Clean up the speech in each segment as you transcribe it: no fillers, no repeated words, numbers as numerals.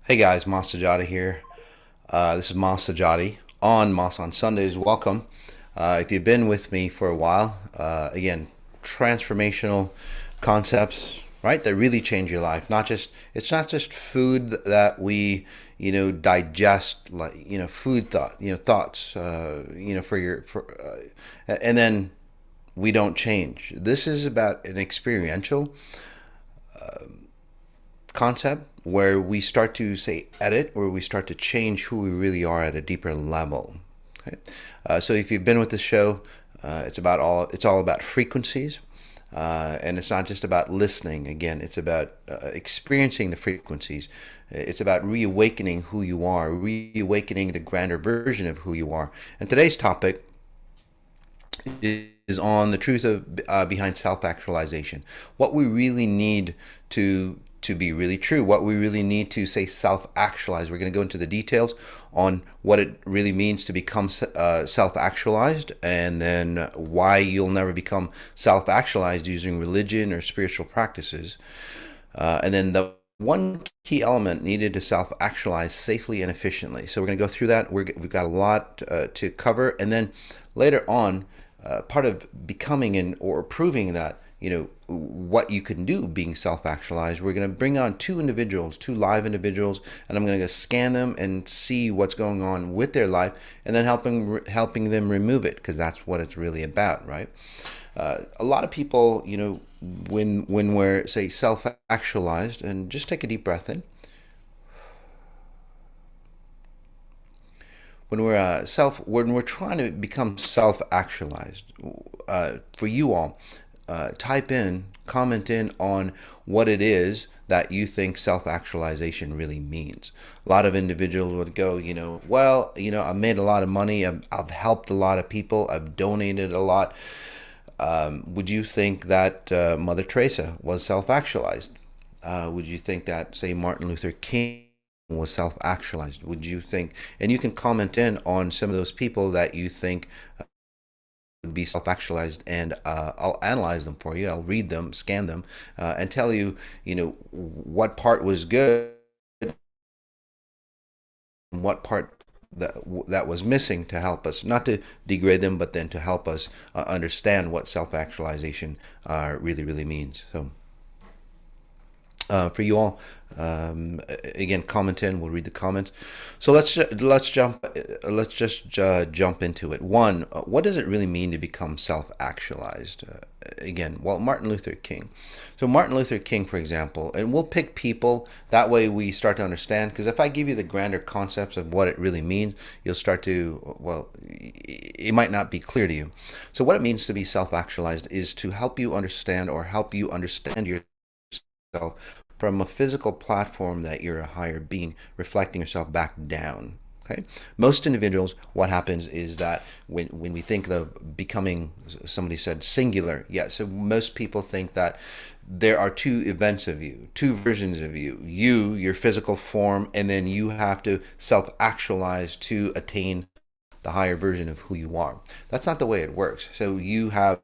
Hey guys, Masati here. This is Masati on Mas on Sundays. Welcome. If you've been with me for a while, again, transformational concepts, right? That really change your life. It's not just food that we, digest, like food thoughts, and then we don't change. This is about an experiential concept where we start to say edit, where we start to change who we really are at a deeper level. Okay? So if you've been with the show, it's all about frequencies. And it's not just about listening. Again, it's about experiencing the frequencies. It's about reawakening who you are, reawakening the grander version of who you are. And today's topic is on the truth of behind self-actualization. What we really need to be really true, what we really need to say self-actualize. We're going to go into the details on what it really means to become self-actualized, and then why you'll never become self-actualized using religion or spiritual practices. And then the one key element needed to self-actualize safely and efficiently. So we're going to go through that. We've got a lot to cover, and then later on, part of becoming or proving that what you can do being self-actualized, we're going to bring on two live individuals, and I'm going to scan them and see what's going on with their life, and then helping them remove it, because that's what it's really about, right? A lot of people, when we're, say, self-actualized, and just take a deep breath in. When we're trying to become self-actualized, for you all, comment in on what it is that you think self-actualization really means. A lot of individuals would go, I've made a lot of money, I've helped a lot of people, I've donated a lot. Would you think that Mother Teresa was self-actualized? Would you think that, say, Martin Luther King was self-actualized? Would you think, and you can comment in on some of those people that you think would be self-actualized, and I'll analyze them for you. I'll read them, scan them, and tell you, what part was good and what part that was missing, to help us, not to degrade them, but then to help us understand what self-actualization really means. So for you all, again, comment in. We'll read the comments. So let's just jump into it. One, what does it really mean to become self-actualized? Again, well, Martin Luther King. So Martin Luther King, for example, and we'll pick people, that way we start to understand, because if I give you the grander concepts of what it really means, you'll start to, well, it might not be clear to you. So what it means to be self-actualized is to help you understand, or help you understand yourself from a physical platform, that you're a higher being, reflecting yourself back down. Okay. Most individuals, what happens is that when we think of becoming, somebody said singular. Yeah, so most people think that there are two events of you, two versions of you, your physical form, and then you have to self-actualize to attain the higher version of who you are. That's not the way it works. So you have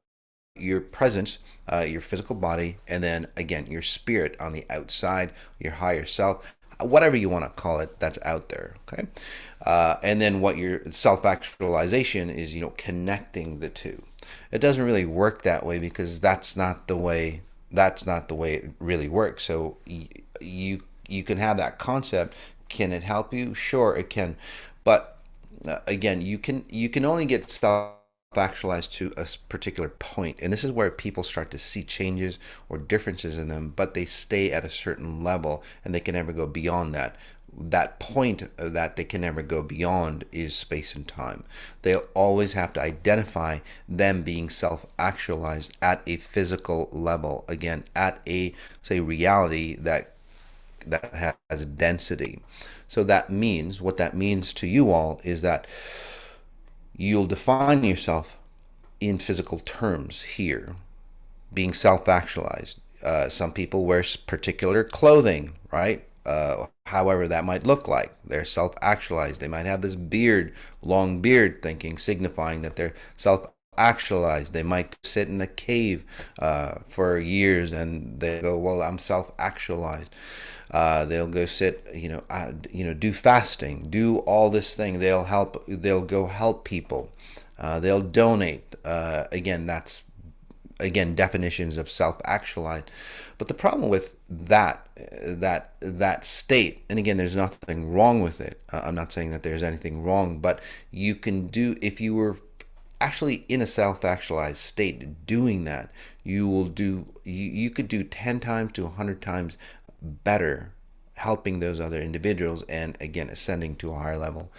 your presence, your physical body, and then again your spirit on the outside, your higher self, whatever you want to call it, that's out there. Okay. And then what your self-actualization is, connecting the two. It doesn't really work that way, because that's not the way it really works. So you can have that concept. Can it help you? Sure, it can. But again, you can only get self-actualized to a particular point, and this is where people start to see changes or differences in them, but they stay at a certain level, and they can never go beyond that. That point that they can never go beyond is space and time. They'll always have to identify them being self-actualized at a physical level, again, at a, say, reality that has density. So what that means to you all is that you'll define yourself in physical terms here, being self-actualized. Some people wear particular clothing, right? However that might look like. They're self-actualized. They might have this beard, long beard, signifying that they're self actualized. They might sit in a cave for years and they go, well, I'm self-actualized. They'll go sit, do fasting, do all this thing. They'll go help people. They'll donate. Again, definitions of self-actualized. But the problem with that state, and again, there's nothing wrong with it. I'm not saying that there's anything wrong, but you can do, if you were actually in a self-actualized state doing that, you could do 10 times to 100 times better helping those other individuals, and again ascending to a higher level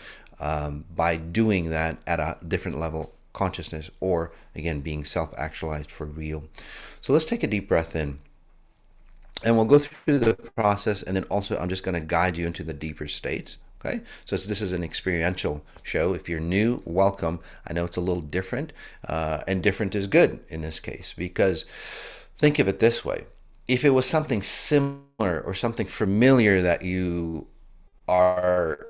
by doing that at a different level consciousness, or again being self-actualized for real. So let's take a deep breath in, and we'll go through the process, and then also I'm just going to guide you into the deeper states. Okay, so this is an experiential show. If you're new, welcome. I know it's a little different, and different is good in this case, because think of it this way. If it was something similar or something familiar that you are,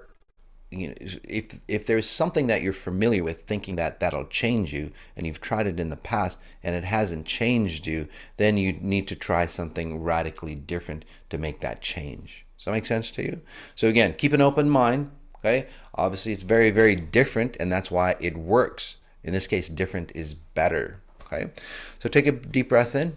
if there's something that you're familiar with, thinking that that'll change you, and you've tried it in the past and it hasn't changed you, then you need to try something radically different to make that change. Does that make sense to you? So again, keep an open mind. Okay, obviously it's very, very different, and that's why it works. In this case, different is better. Okay, so take a deep breath in.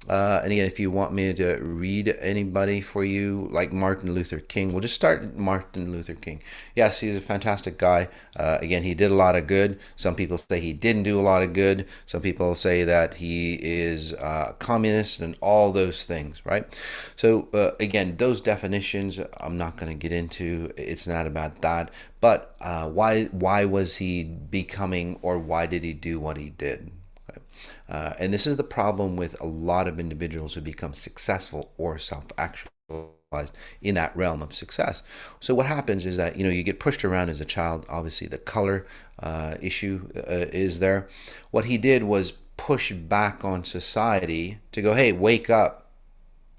And again, if you want me to read anybody for you, like Martin Luther King, we'll just start Martin Luther King. Yes, he's a fantastic guy. Again, he did a lot of good. Some people say he didn't do a lot of good. Some people say that he is communist and all those things, right? So again, those definitions I'm not going to get into. It's not about that. But why was he becoming, or why did he do what he did? And this is the problem with a lot of individuals who become successful or self-actualized in that realm of success. So what happens is that, you get pushed around as a child. Obviously, the color issue is there. What he did was push back on society to go, hey, wake up,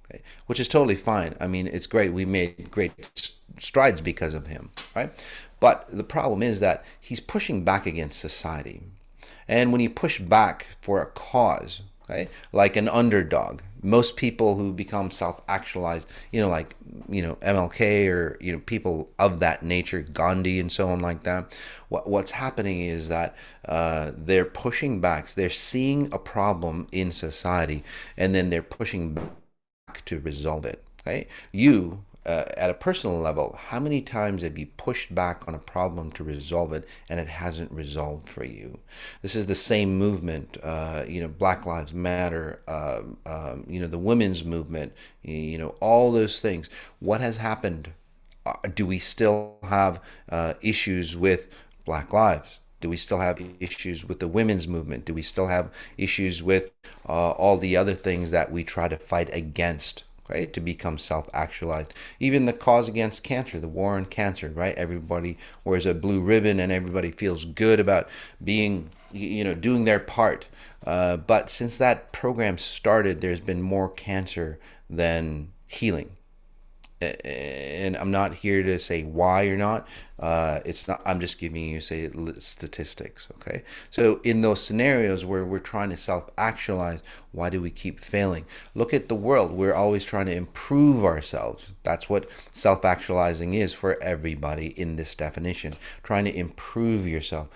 okay? Which is totally fine. I mean, it's great. We made great strides because of him, right? But the problem is that he's pushing back against society. And when you push back for a cause, okay, like an underdog, most people who become self-actualized, like, MLK, or, people of that nature, Gandhi and so on like that, what's happening is that they're pushing back. They're seeing a problem in society, and then they're pushing back to resolve it, okay? At a personal level, how many times have you pushed back on a problem to resolve it and it hasn't resolved for you? This is the same movement, Black Lives Matter, the women's movement, all those things. What has happened? Do we still have issues with Black lives? Do we still have issues with the women's movement? Do we still have issues with all the other things that we try to fight against? Right, to become self-actualized. Even the cause against cancer, the war on cancer, right? Everybody wears a blue ribbon and everybody feels good about being, doing their part. But since that program started, there's been more cancer than healing. And I'm not here to say why or not. It's not. I'm just giving you, say, statistics. Okay. So in those scenarios where we're trying to self-actualize, why do we keep failing? Look at the world. We're always trying to improve ourselves. That's what self-actualizing is for everybody in this definition. Trying to improve yourself.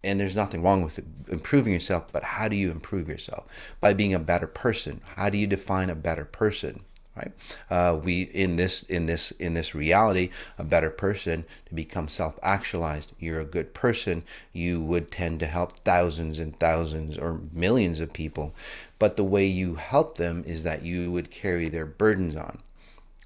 And there's nothing wrong with improving yourself, but how do you improve yourself? By being a better person. How do you define a better person? Right? We in this reality, a better person, to become self-actualized. You're a good person. You would tend to help thousands and thousands or millions of people, but the way you help them is that you would carry their burdens on.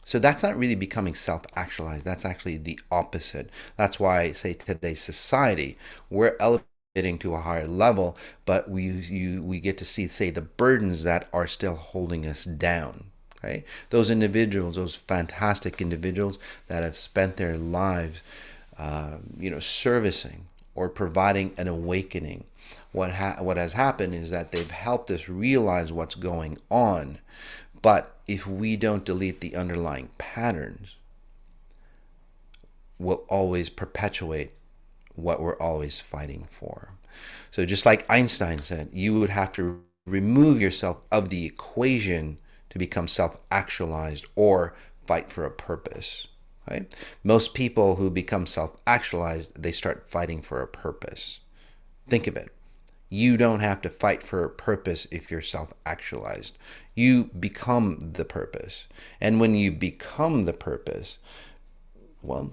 So that's not really becoming self-actualized. That's actually the opposite. That's why I say today's society, we're elevating to a higher level, but we get to see, say, the burdens that are still holding us down. Okay? Those individuals, those fantastic individuals that have spent their lives, servicing or providing an awakening. What has happened is that they've helped us realize what's going on. But if we don't delete the underlying patterns, we'll always perpetuate what we're always fighting for. So just like Einstein said, you would have to remove yourself of the equation to become self-actualized or fight for a purpose. Right? Most people who become self-actualized, they start fighting for a purpose. Think of it. You don't have to fight for a purpose if you're self-actualized. You become the purpose. And when you become the purpose, well,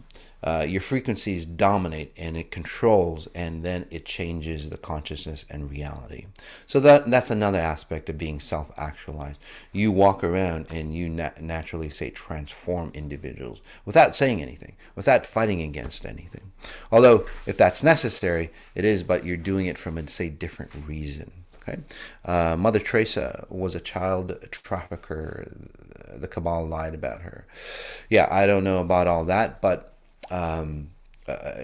your frequencies dominate and it controls, and then it changes the consciousness and reality. So that's another aspect of being self-actualized. You walk around and you naturally, say, transform individuals without saying anything, without fighting against anything. Although, if that's necessary, it is, but you're doing it from a, say, different reason. Okay? Mother Teresa was a child trafficker. The cabal lied about her. Yeah, I don't know about all that, but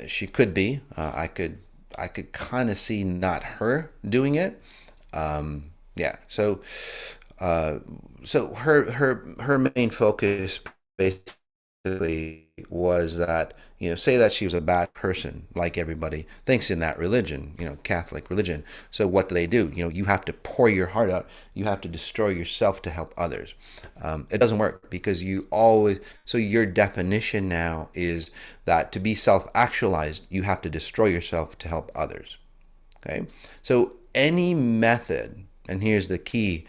she could be. I could kind of see not her doing it. Yeah. So her main focus basically was that, say that she was a bad person, like everybody thinks in that religion, Catholic religion. So what do? You have to pour your heart out. You have to destroy yourself to help others. It doesn't work because so your definition now is that to be self-actualized, you have to destroy yourself to help others. Okay? So any method, and here's the key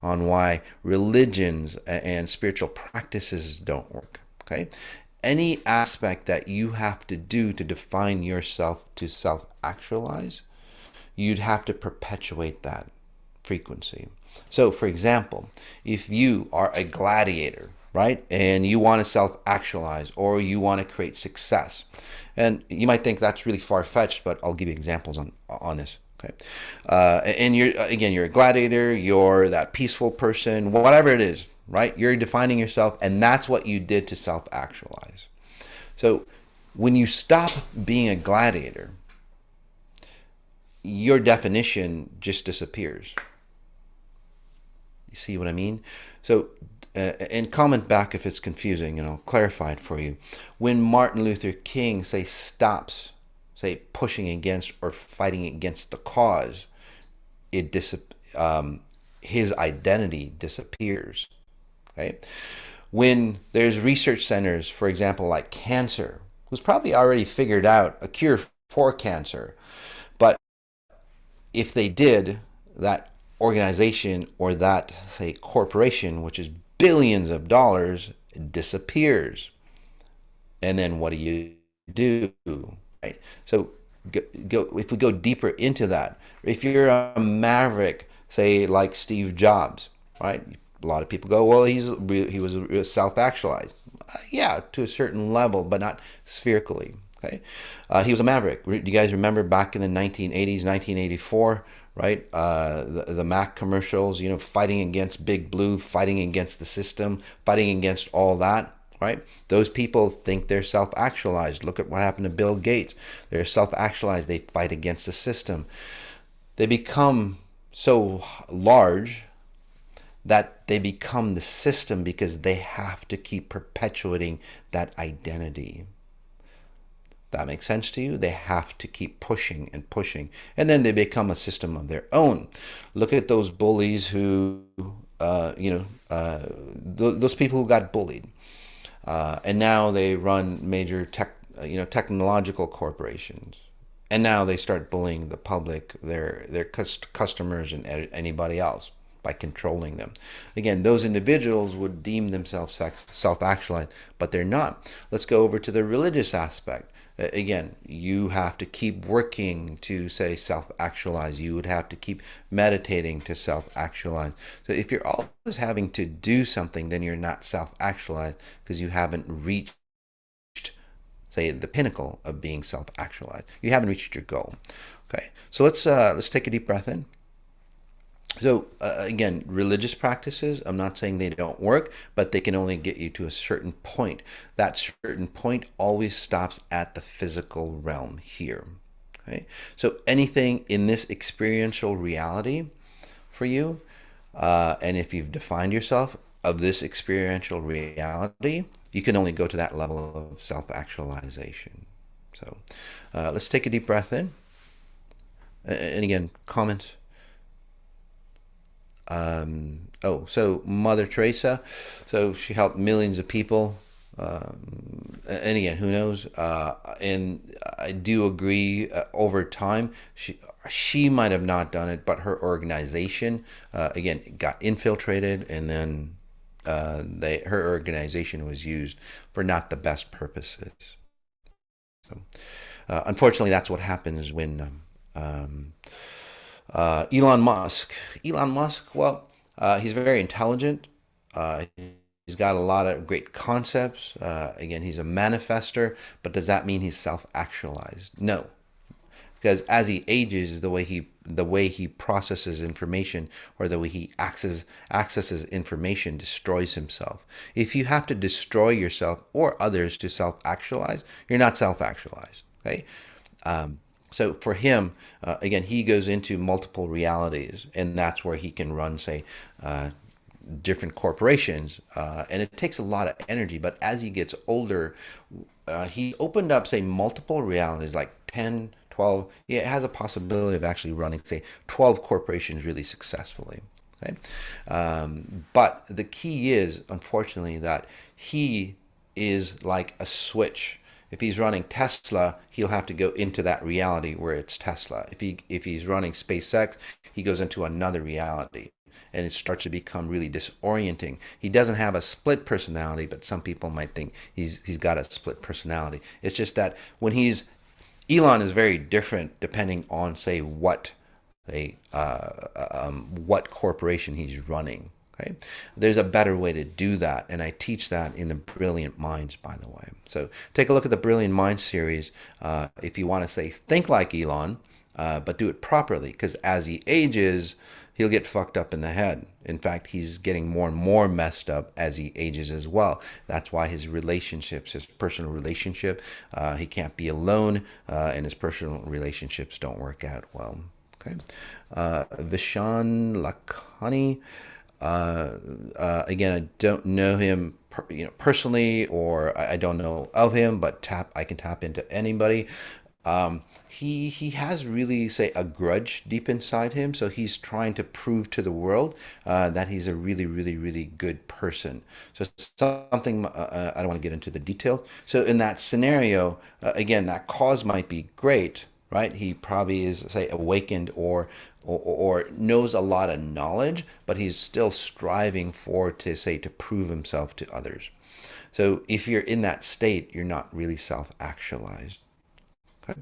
on why religions and spiritual practices don't work. Okay? Any aspect that you have to do to define yourself to self-actualize, you'd have to perpetuate that frequency. So, for example, if you are a gladiator, right, and you want to self-actualize or you want to create success, and you might think that's really far-fetched, but I'll give you examples on this. Okay, and you're a gladiator, you're that peaceful person, whatever it is, right? You're defining yourself, and that's what you did to self-actualize. So when you stop being a gladiator, your definition just disappears. You see what I mean? So, and comment back if it's confusing, and I'll clarify it for you. When Martin Luther King, stops, pushing against or fighting against the cause, his identity disappears. Okay? When there's research centers, for example, like cancer, who's probably already figured out a cure for cancer, but if they did, that organization or that, corporation, which is billions of dollars, disappears. And then what do? Right? So if we go deeper into that, if you're a maverick, say like Steve Jobs, right? A lot of people go, well, he was self-actualized. Yeah, to a certain level, but not spherically. Okay, he was a maverick. Do you guys remember back in the 1980s, 1984, right? The Mac commercials, fighting against Big Blue, fighting against the system, fighting against all that. Right? Those people think they're self-actualized. Look at what happened to Bill Gates. They're self-actualized. They fight against the system. They become so large that they become the system because they have to keep perpetuating that identity. That makes sense to you? They have to keep pushing and pushing. And then they become a system of their own. Look at those bullies who, those people who got bullied. And now they run major technological corporations. And now they start bullying the public, their customers, and anybody else by controlling them. Again, those individuals would deem themselves self-actualized, but they're not. Let's go over to the religious aspect. Again, you have to keep working to, self-actualize. You would have to keep meditating to self-actualize. So if you're always having to do something, then you're not self-actualized because you haven't reached, the pinnacle of being self-actualized. You haven't reached your goal. Okay, so let's take a deep breath in. So again, religious practices, I'm not saying they don't work, but they can only get you to a certain point. That certain point always stops at the physical realm here. Okay? So anything in this experiential reality for you, and if you've defined yourself of this experiential reality, you can only go to that level of self-actualization. So let's take a deep breath in. And again, comment. Oh, so Mother Teresa, so she helped millions of people. And again, who knows? And I do agree. Over time, she might have not done it, but her organization again got infiltrated, and then her organization was used for not the best purposes. So, unfortunately, that's what happens when Elon Musk. Elon Musk, well, he's very intelligent. Uh, he's got a lot of great concepts. Again, he's a manifester, but does that mean he's self-actualized? No, because as he ages, the way he processes information, or the way he accesses information, destroys himself. If you have to destroy yourself or others to self-actualize, you're not self-actualized. Okay. So for him, again, he goes into multiple realities, and that's where he can run, say, different corporations, and it takes a lot of energy. But as he gets older, he opened up, say, multiple realities, like 10, 12. Yeah, it has a possibility of actually running, say, 12 corporations really successfully. Okay? But the key is, unfortunately, that he is like a switch. If he's running Tesla, he'll have to go into that reality where it's Tesla. If he's running SpaceX, he goes into another reality, and it starts to become really disorienting. He doesn't have a split personality, but some people might think he's got a split personality. It's just that when he's Elon is very different depending on, say, what corporation he's running. Okay, there's a better way to do that, and I teach that in the Brilliant Minds, by the way. So take a look at the Brilliant Minds series if you want to, say, think like Elon, but do it properly, because as he ages, he'll get fucked up in the head. In fact, he's getting more and more messed up as he ages as well. That's why his relationships, his personal relationship, he can't be alone, and his personal relationships don't work out well. Okay. Vishan Lakhani. Again, I don't know him personally, or I don't know of him, but I can tap into anybody. He has really, say, a grudge deep inside him, so he's trying to prove to the world that he's a really, really, really good person. So something, I don't want to get into the details. So in that scenario, again, that cause might be great, right? He probably is, say, awakened, or knows a lot of knowledge, but he's still striving to prove himself to others. So if you're in that state, you're not really self-actualized. Okay?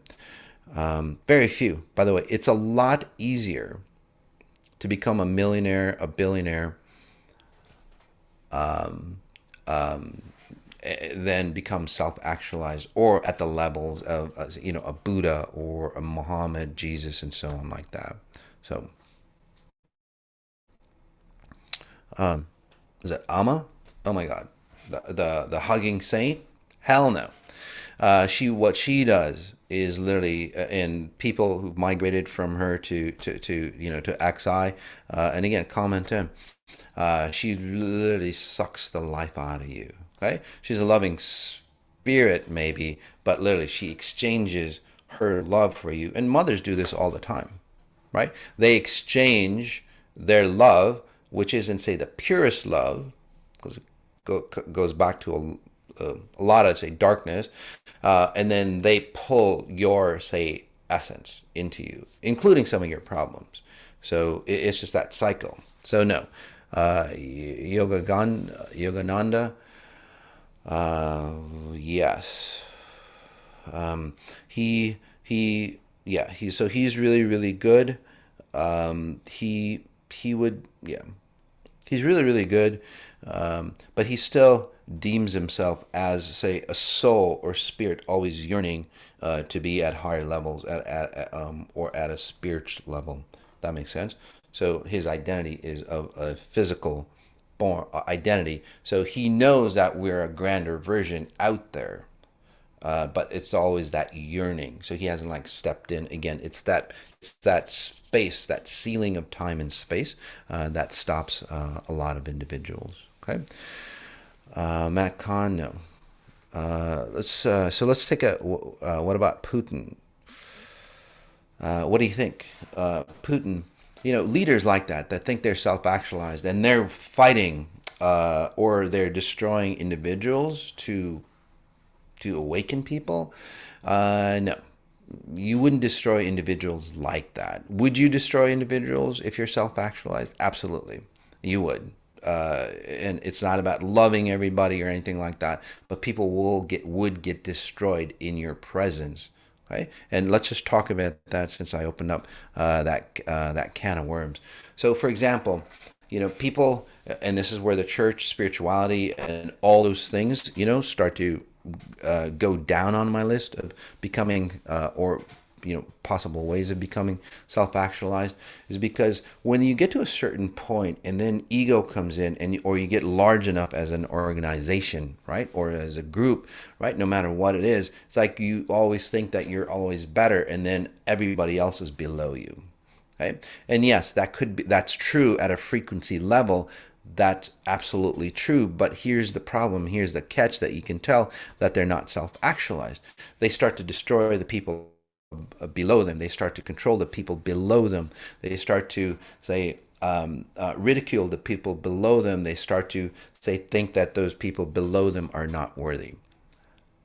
Very few. By the way, it's a lot easier to become a millionaire, a billionaire, than become self-actualized, or at the levels of a Buddha or a Muhammad, Jesus, and so on, like that. So, is it Amma? Oh my God, the hugging saint? Hell no. What she does is literally, and people who migrated from her to XI, and again, comment in. She literally sucks the life out of you. Okay, she's a loving spirit maybe, but literally she exchanges her love for you. And mothers do this all the time, right? They exchange their love, which isn't, say, the purest love, because it goes back to a lot of, say, darkness, and then they pull your, say, essence into you, including some of your problems. So it's just that cycle. So no, Yogananda, yes, he's really, really good. He would, yeah, he's really, really good, but he still deems himself as, say, a soul or spirit, always yearning to be at higher levels, or at a spiritual level. That makes sense. So his identity is of a physical born identity. So he knows that we're a grander version out there, but it's always that yearning. So he hasn't, like, stepped in again. It's that space, that ceiling of time and space, that stops a lot of individuals. Okay, Matt Kahn, no. Let's take a. What about Putin? What do you think? Putin, leaders like that think they're self-actualized and they're fighting or they're destroying individuals to awaken people. No, you wouldn't destroy individuals like that. Would you destroy individuals if you're self-actualized? Absolutely, you would. And it's not about loving everybody or anything like that, but people would get destroyed in your presence. Okay, and let's just talk about that since I opened up that can of worms. So, for example, people, and this is where the church, spirituality, and all those things, start to go down on my list of becoming or possible ways of becoming self-actualized, is because when you get to a certain point and then ego comes in, and or you get large enough as an organization, right, or as a group, right, no matter what it is, it's like you always think that you're always better and then everybody else is below you. Right? And yes, that's true at a frequency level. That's absolutely true. But here's the problem. Here's the catch that you can tell that they're not self-actualized. They start to destroy the people below them. They start to control the people below them. They start to say ridicule the people below them. They start to think that those people below them are not worthy.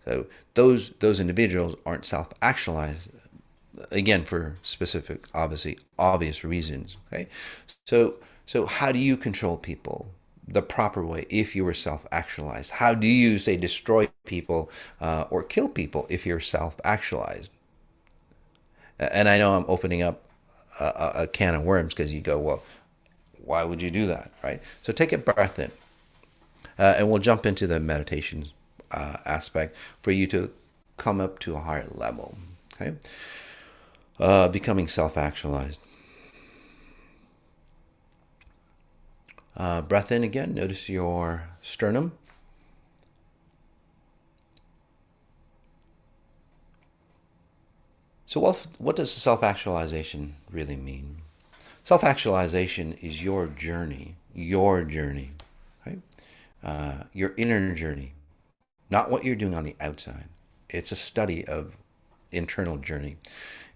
So those individuals aren't self-actualized, again, for specific, obviously obvious reasons. Okay, so how do you control people the proper way if you were self-actualized? How do you say destroy people or kill people if you're self-actualized? And I know I'm opening up a can of worms, because you go, well, why would you do that, right? So take a breath in, and we'll jump into the meditation aspect for you to come up to a higher level. Okay, becoming self-actualized. Breath in again. Notice your sternum. So what does self-actualization really mean? Self-actualization is your journey, right? Your inner journey, not what you're doing on the outside. It's a study of internal journey.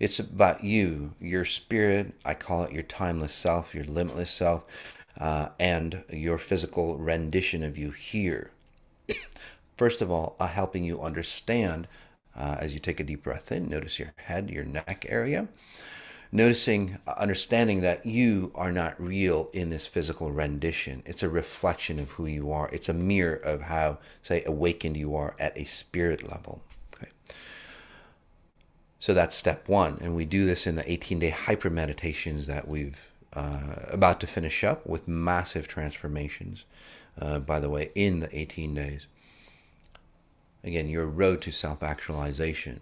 It's about you, your spirit. I call it your timeless self, your limitless self, and your physical rendition of you here. First of all, helping you understand as you take a deep breath in, notice your head, your neck area. Understanding that you are not real in this physical rendition. It's a reflection of who you are. It's a mirror of how, say, awakened you are at a spirit level. Okay. So that's step one. And we do this in the 18-day HyperMeditations that we've about to finish up, with massive transformations, by the way, in the 18 days. Again, your road to self-actualization.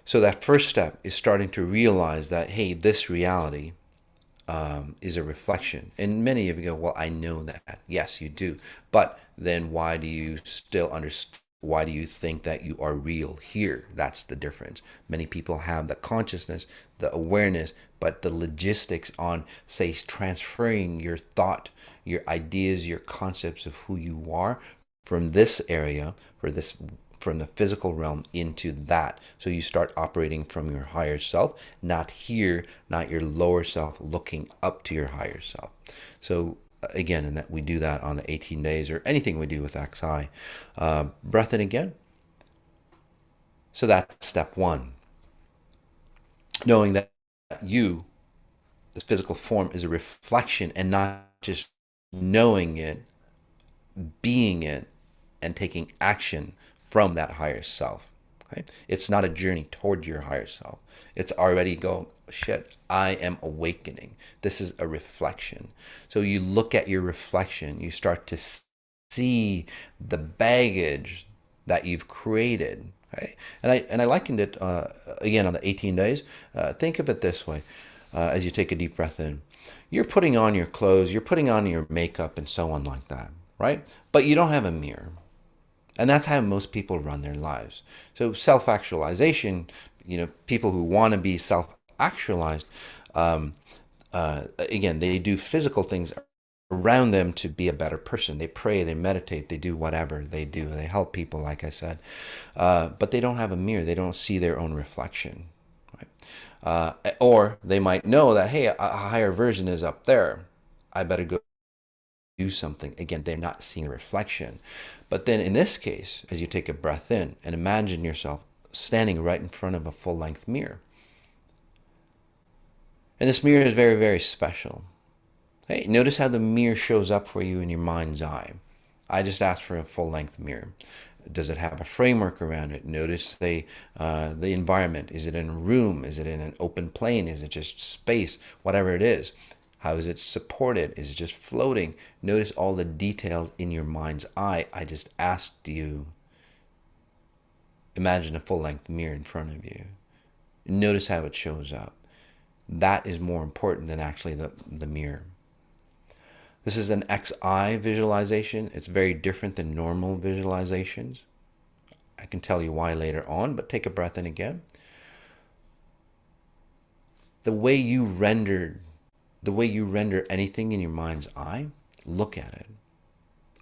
So that first step is starting to realize that, hey, this reality is a reflection. And many of you go, well, I know that. Yes, you do. But then why do you still understand? Why do you think that you are real here? That's the difference. Many people have the consciousness, the awareness, but the logistics on, say, transferring your thought, your ideas, your concepts of who you are from this area, from the physical realm into that. So you start operating from your higher self, not here, not your lower self, looking up to your higher self. So again, and that we do that on the 18 days, or anything we do with XI. Breath in again. So that's step one. Knowing that you, this physical form, is a reflection, and not just knowing it, being it, and taking action from that higher self. Okay? It's not a journey toward your higher self. It's already go, shit, I am awakening. This is a reflection. So you look at your reflection, you start to see the baggage that you've created. Okay? And I likened it, again, on the 18 days. Think of it this way, as you take a deep breath in. You're putting on your clothes, you're putting on your makeup and so on like that, right? But you don't have a mirror. And that's how most people run their lives. So self-actualization, people who want to be self-actualized, again, they do physical things around them to be a better person. They pray, they meditate, they do whatever they do. They help people, like I said. But they don't have a mirror. They don't see their own reflection. Right? Or they might know that, hey, a higher version is up there. I better go do something. Again, they're not seeing the reflection. But then in this case, as you take a breath in and imagine yourself standing right in front of a full-length mirror. And this mirror is very, very special. Hey, notice how the mirror shows up for you in your mind's eye. I just asked for a full-length mirror. Does it have a framework around it? Notice the environment. Is it in a room? Is it in an open plane? Is it just space? Whatever it is. How is it supported? Is it just floating? Notice all the details in your mind's eye. I just asked you. Imagine a full-length mirror in front of you. Notice how it shows up. That is more important than actually the mirror. This is an XI visualization. It's very different than normal visualizations. I can tell you why later on, but take a breath in again. The way you render anything in your mind's eye, look at it.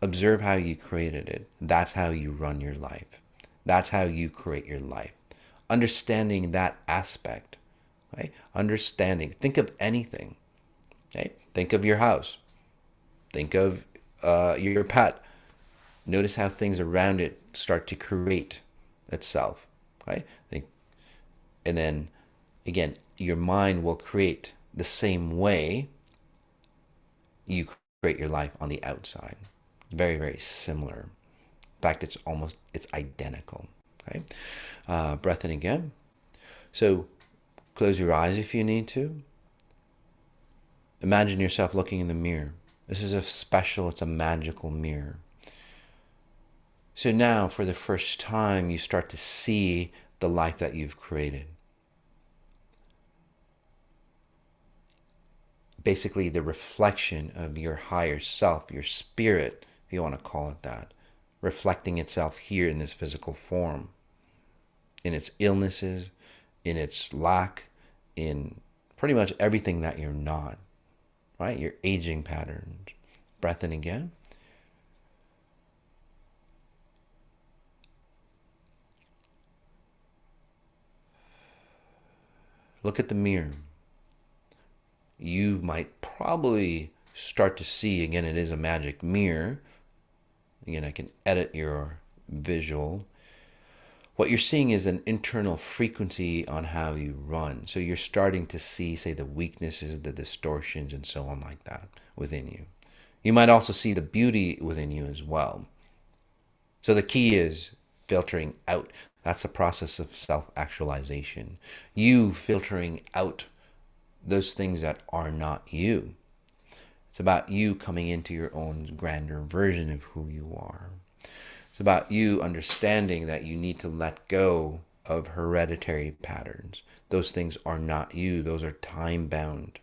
Observe how you created it. That's how you run your life. That's how you create your life. Understanding that aspect, right? Understanding. Think of anything. Okay? Think of your house. Think of your pet. Notice how things around it start to create itself. Okay? And then, again, your mind will create the same way you create your life on the outside. Very, very similar. In fact, it's identical. Okay? Breath in again. So close your eyes if you need to. Imagine yourself looking in the mirror. This is it's a magical mirror. So now, for the first time, you start to see the life that you've created. Basically, the reflection of your higher self, your spirit, if you want to call it that, reflecting itself here in this physical form, in its illnesses, in its lack, in pretty much everything that you're not. Right? Your aging patterns. Breath in again. Look at the mirror. You might probably start to see, again, it is a magic mirror. Again, I can edit your visual. What you're seeing is an internal frequency on how you run. So you're starting to see, say, the weaknesses, the distortions, and so on like that within you. You might also see the beauty within you as well. So the key is filtering out. That's the process of self-actualization. You filtering out those things that are not you. It's about you coming into your own grander version of who you are. It's about you understanding that you need to let go of hereditary patterns. Those things are not you. Those are time-bound.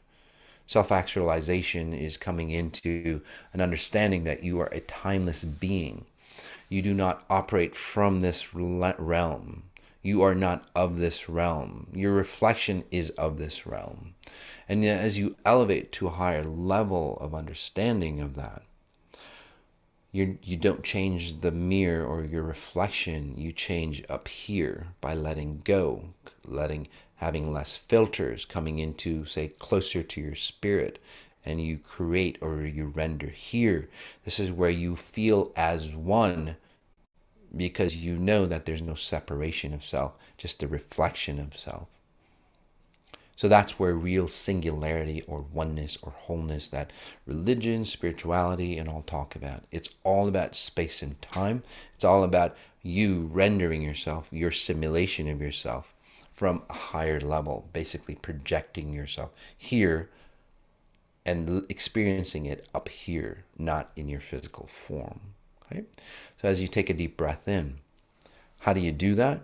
Self-actualization is coming into an understanding that you are a timeless being. You do not operate from this realm. You are not of this realm. Your reflection is of this realm. And as you elevate to a higher level of understanding of that, you don't change the mirror or your reflection. You change up here by letting go, having less filters, coming into, say, closer to your spirit, and you create or you render here. This is where you feel as one, because you know that there's no separation of self, just the reflection of self. So that's where real singularity or oneness or wholeness that religion, spirituality, and all talk about. It's all about space and time. It's all about you rendering yourself, your simulation of yourself from a higher level, basically projecting yourself here and experiencing it up here, not in your physical form. Okay? So as you take a deep breath in, how do you do that?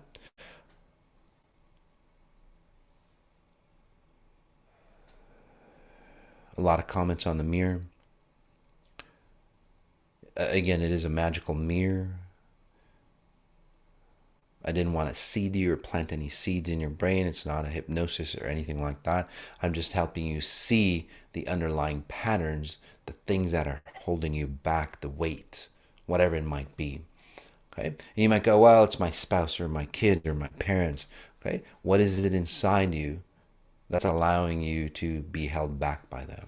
A lot of comments on the mirror. Again, it is a magical mirror. I didn't want to seed you or plant any seeds in your brain. It's not a hypnosis or anything like that. I'm just helping you see the underlying patterns, the things that are holding you back, the weight, whatever it might be. Okay? And you might go, well, it's my spouse or my kid or my parents. Okay? What is it inside you that's allowing you to be held back by them.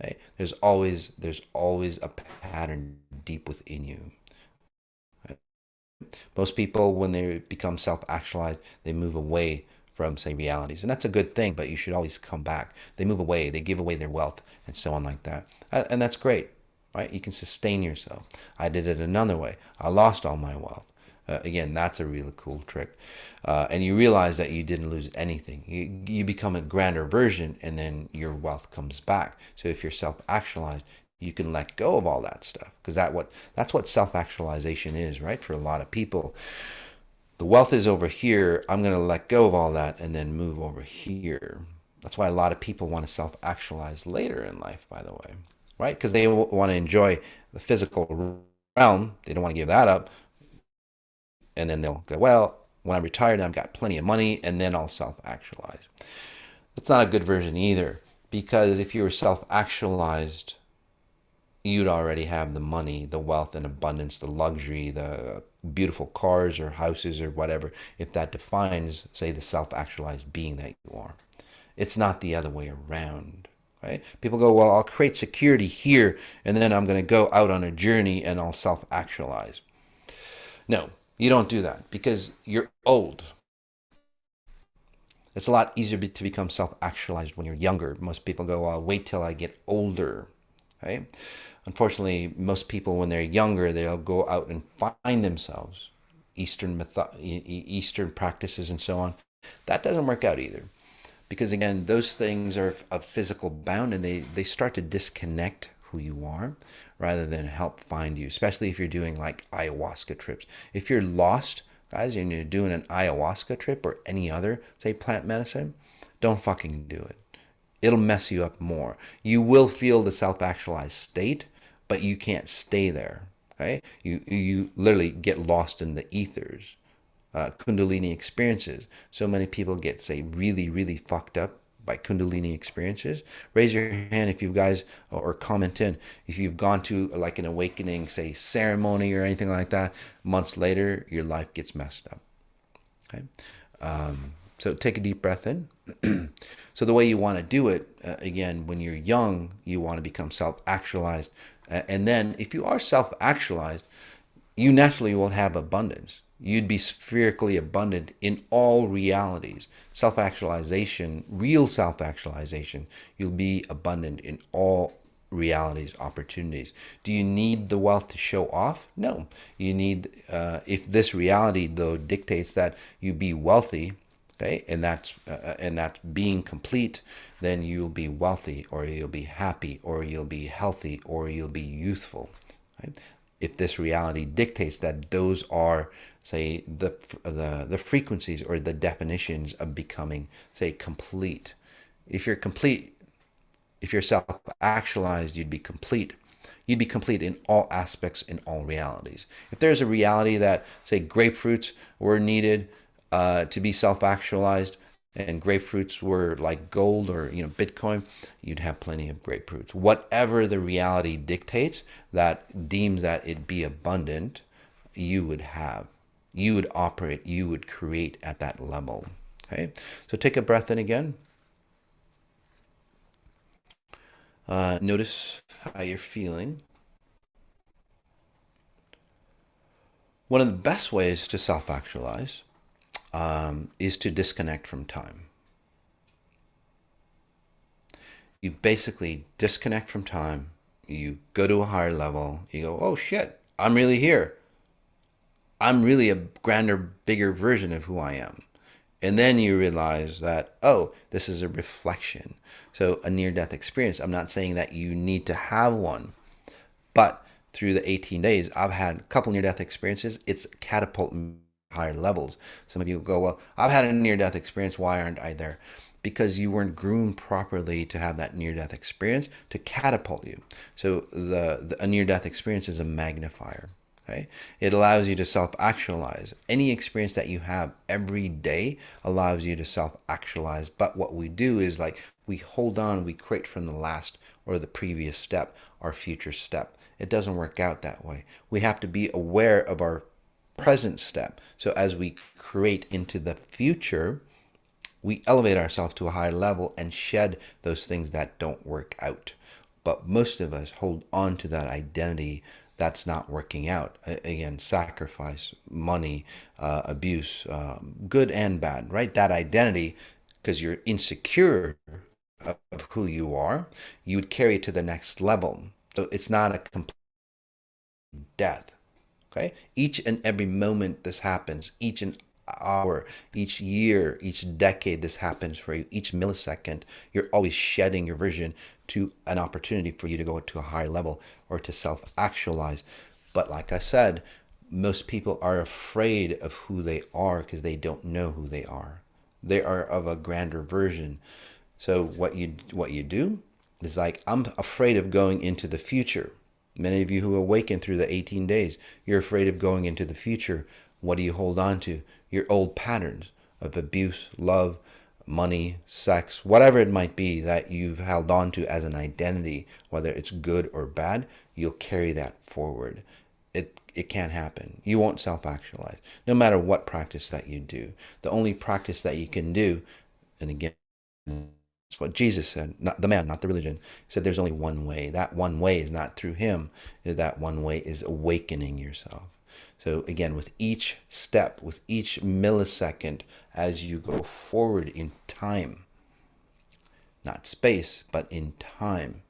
Right? There's always a pattern deep within you. Right? Most people, when they become self-actualized, they move away from, say, realities, and that's a good thing. But you should always come back. They move away, they give away their wealth, and so on like that, and that's great, right? You can sustain yourself. I did it another way. I lost all my wealth. Again, that's a really cool trick. And you realize that you didn't lose anything. You become a grander version, and then your wealth comes back. So if you're self-actualized, you can let go of all that stuff, because that's what self-actualization is, right? For a lot of people, the wealth is over here. I'm going to let go of all that and then move over here. That's why a lot of people want to self-actualize later in life, by the way, right? Because they want to enjoy the physical realm. They don't want to give that up. And then they'll go, well, when I'm retired, I've got plenty of money, and then I'll self-actualize. That's not a good version either, because if you were self-actualized, you'd already have the money, the wealth and abundance, the luxury, the beautiful cars or houses or whatever, if that defines, say, the self-actualized being that you are. It's not the other way around. Right? People go, well, I'll create security here, and then I'm going to go out on a journey and I'll self-actualize. No, you don't do that, because you're old. It's a lot easier to become self-actualized when you're younger. Most people go, well, I'll wait till I get older. Right? Unfortunately, most people, when they're younger, they'll go out and find themselves Eastern practices and so on. That doesn't work out either, because again, those things are of physical bound, and they start to disconnect who you are rather than help find you, especially if you're doing like ayahuasca trips. If you're lost, guys, and you're doing an ayahuasca trip or any other, say, plant medicine, don't fucking do it. It'll mess you up more. You will feel the self-actualized state, but you can't stay there. Okay? You literally get lost in the ethers. Kundalini experiences. So many people get, say, really, really fucked up by Kundalini experiences. Raise your hand if you guys, or comment in, if you've gone to like an awakening, say, ceremony or anything like that. Months later, your life gets messed up. Okay? So take a deep breath in. So the way you want to do it, again, when you're young, you want to become self-actualized. And then if you are self-actualized, you naturally will have abundance. You'd be spherically abundant in all realities. Self-actualization, real self-actualization, you'll be abundant in all realities, opportunities. Do you need the wealth to show off? No. You need, if this reality, though, dictates that you be wealthy, okay, and that's being complete, then you'll be wealthy, or you'll be happy, or you'll be healthy, or you'll be youthful. Right? If this reality dictates that those are, say, the frequencies or the definitions of becoming, say, complete. If you're complete, if you're self-actualized, you'd be complete. You'd be complete in all aspects, in all realities. If there's a reality that, say, grapefruits were needed to be self-actualized, and grapefruits were like gold or Bitcoin, you'd have plenty of grapefruits. Whatever the reality dictates that deems that it be abundant, you would have. You would operate, you would create at that level. Okay, so take a breath in again. Notice how you're feeling. One of the best ways to self-actualize is to disconnect from time. You basically disconnect from time. You go to a higher level. You go, oh shit, I'm really here. I'm really a grander, bigger version of who I am. And then you realize that, oh, this is a reflection. So a near-death experience. I'm not saying that you need to have one, but through the 18 days, I've had a couple near-death experiences. It's catapulted higher levels. Some of you go, well, I've had a near-death experience. Why aren't I there? Because you weren't groomed properly to have that near-death experience to catapult you. So a near-death experience is a magnifier. Okay? It allows you to self-actualize. Any experience that you have every day allows you to self-actualize. But what we do is like we hold on, we create from the last or the previous step, our future step. It doesn't work out that way. We have to be aware of our present step. So as we create into the future, We elevate ourselves to a higher level and shed those things that don't work out. But most of us hold on to that identity that's not working out. Again, sacrifice, money, abuse, good and bad, right? That identity, because you're insecure of who you are, you would carry it to the next level. So it's not a complete death. Okay? Each and every moment this happens, each and hour, each year, each decade this happens for you, each millisecond, you're always shedding your version to an opportunity for you to go to a higher level or to self-actualize. But like I said, most people are afraid of who they are because they don't know who they are. They are of a grander version. So what you do is like, I'm afraid of going into the future. Many of you who awaken through the 18 days, you're afraid of going into the future. What do you hold on to? Your old patterns of abuse, love, money, sex, whatever it might be that you've held on to as an identity, whether it's good or bad, you'll carry that forward. It can't happen. You won't self-actualize, no matter what practice that you do. The only practice that you can do, and again, it's what Jesus said, not the man, not the religion. He said there's only one way. That one way is not through him. That one way is awakening yourself. So again, with each step, with each millisecond, as you go forward in time, not space, but in time,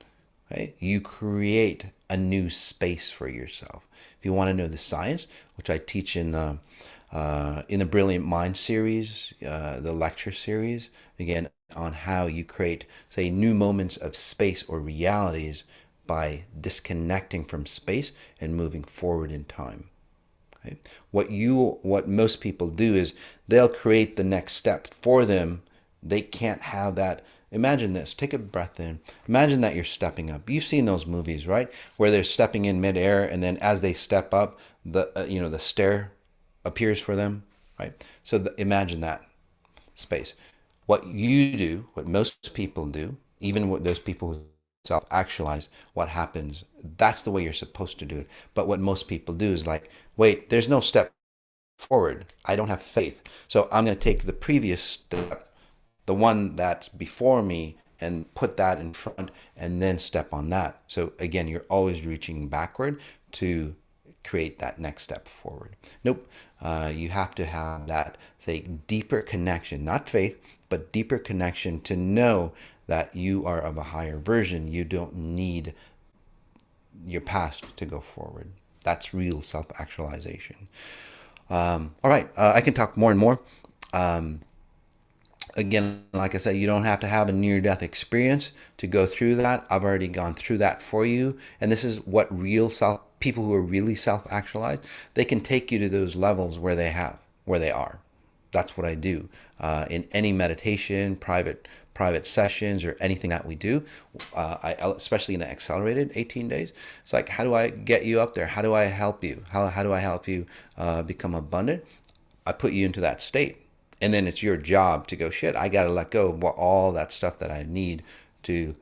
right? You create a new space for yourself. If you want to know the science, which I teach in the Brilliant Mind series, the lecture series, again, on how you create, say, new moments of space or realities by disconnecting from space and moving forward in time. Okay? What most people do is they'll create the next step for them. They can't have that. Imagine this. Take a breath in. Imagine that you're stepping up. You've seen those movies, right? Where they're stepping in midair, and then as they step up, the stair appears for them, right? So imagine that space. What you do, what most people do, even with those people who self-actualize, what happens, that's the way you're supposed to do it. But what most people do is like, wait, there's no step forward. I don't have faith. So I'm going to take the previous step, the one that's before me, and put that in front and then step on that. So again, you're always reaching backward to create that next step forward. Nope. You have to have that, say, deeper connection, not faith, but deeper connection to know that you are of a higher version. You don't need your past to go forward. That's real self-actualization. All right, I can talk more and more. Again, like I said, you don't have to have a near-death experience to go through that. I've already gone through that for you. And this is what people who are really self-actualized, they can take you to those levels where they are. That's what I do in any meditation, private sessions, or anything that we do. Especially in the accelerated 18 days. It's like, how do I get you up there? How do I help you? How do I help you become abundant? I put you into that state. And then it's your job to go, shit, I got to let go of all that stuff that I need to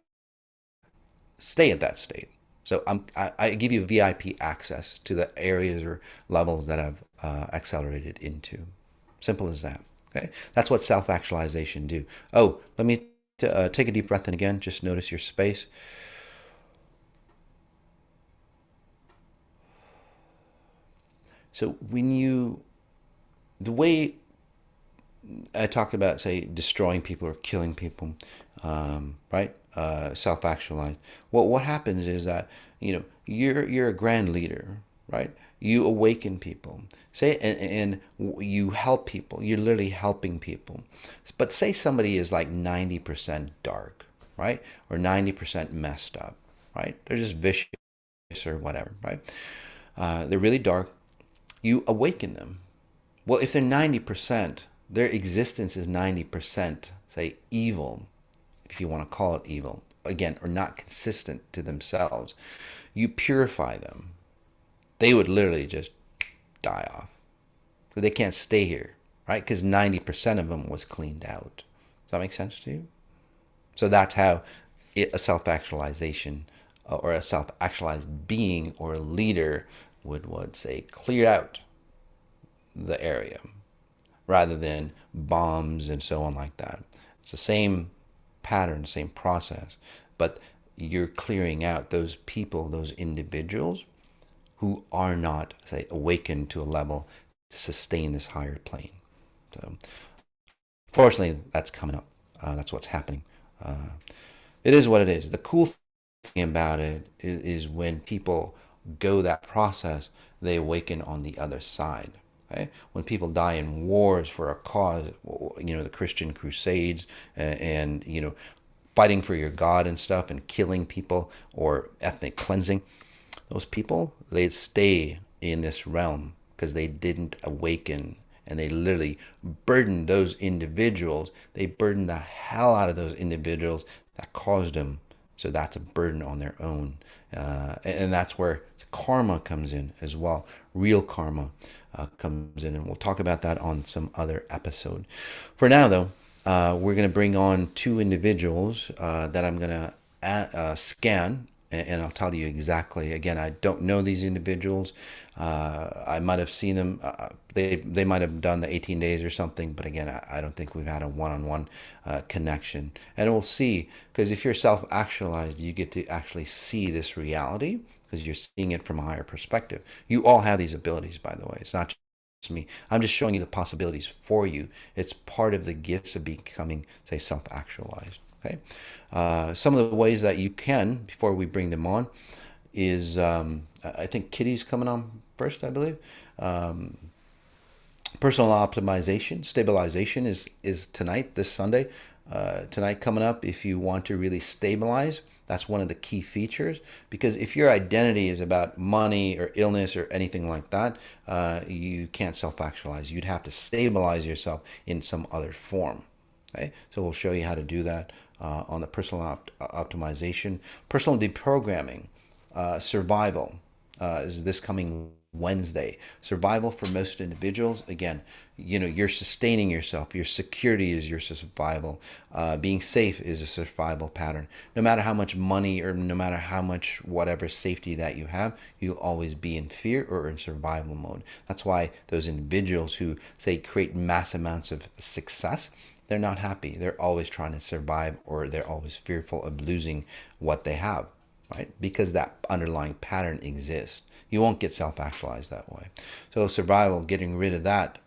stay at that state. So I give you VIP access to the areas or levels that I've accelerated into. Simple as that. Okay, that's what self-actualization do. Oh, let me take a deep breath in again. Just notice your space. So the way I talked about, say, destroying people or killing people, right? Self-actualized. Well, what happens is that you're a grand leader, right? You awaken people, say, and you help people. You're literally helping people. But say somebody is like 90% dark, right, or 90% messed up, right? They're just vicious or whatever, right? They're really dark. You awaken them. Well, if they're 90%, their existence is 90%, say, evil, if you want to call it evil, again, or not consistent to themselves. You purify them. They would literally just die off. They can't stay here, right? Because 90% of them was cleaned out. Does that make sense to you? So that's how a self-actualization or a self-actualized being or a leader would say, clear out the area, rather than bombs and so on like that. It's the same pattern, same process, but you're clearing out those people, those individuals who are not, say, awakened to a level to sustain this higher plane. So, fortunately, that's coming up. That's what's happening. Uh, it is what it is. The cool thing about it is when people go that process, they awaken on the other side. Okay? When people die in wars for a cause, the Christian crusades and fighting for your God and stuff and killing people or ethnic cleansing, those people, they stay in this realm because they didn't awaken, and they literally burdened those individuals. They burdened the hell out of those individuals that caused them. So that's a burden on their own. And that's where karma comes in as well. Real karma comes in. And we'll talk about that on some other episode. For now, though, we're going to bring on two individuals that I'm going to scan, and I'll tell you exactly. Again, I don't know these individuals. I might have seen them. They might have done the 18 days or something, but again, I don't think we've had a one-on-one connection. And we'll see, because if you're self-actualized, you get to actually see this reality because you're seeing it from a higher perspective. You all have these abilities, by the way. It's not just me. I'm just showing you the possibilities for you. It's part of the gifts of becoming, say, self-actualized. Okay. Some of the ways that you can, before we bring them on, is I think Kitty's coming on first, I believe. Personal optimization, stabilization is tonight, this Sunday. Tonight coming up, if you want to really stabilize, that's one of the key features. Because if your identity is about money or illness or anything like that, you can't self-actualize. You'd have to stabilize yourself in some other form. Okay? So we'll show you how to do that on the personal optimization. Personal deprogramming, survival is this coming Wednesday. Survival for most individuals, again, you're sustaining yourself. Your security is your survival. Being safe is a survival pattern. No matter how much money or no matter how much whatever safety that you have, you'll always be in fear or in survival mode. That's why those individuals who, say, create mass amounts of success, they're not happy. They're always trying to survive, or they're always fearful of losing what they have, right? Because that underlying pattern exists. You won't get self-actualized that way. So survival, getting rid of that.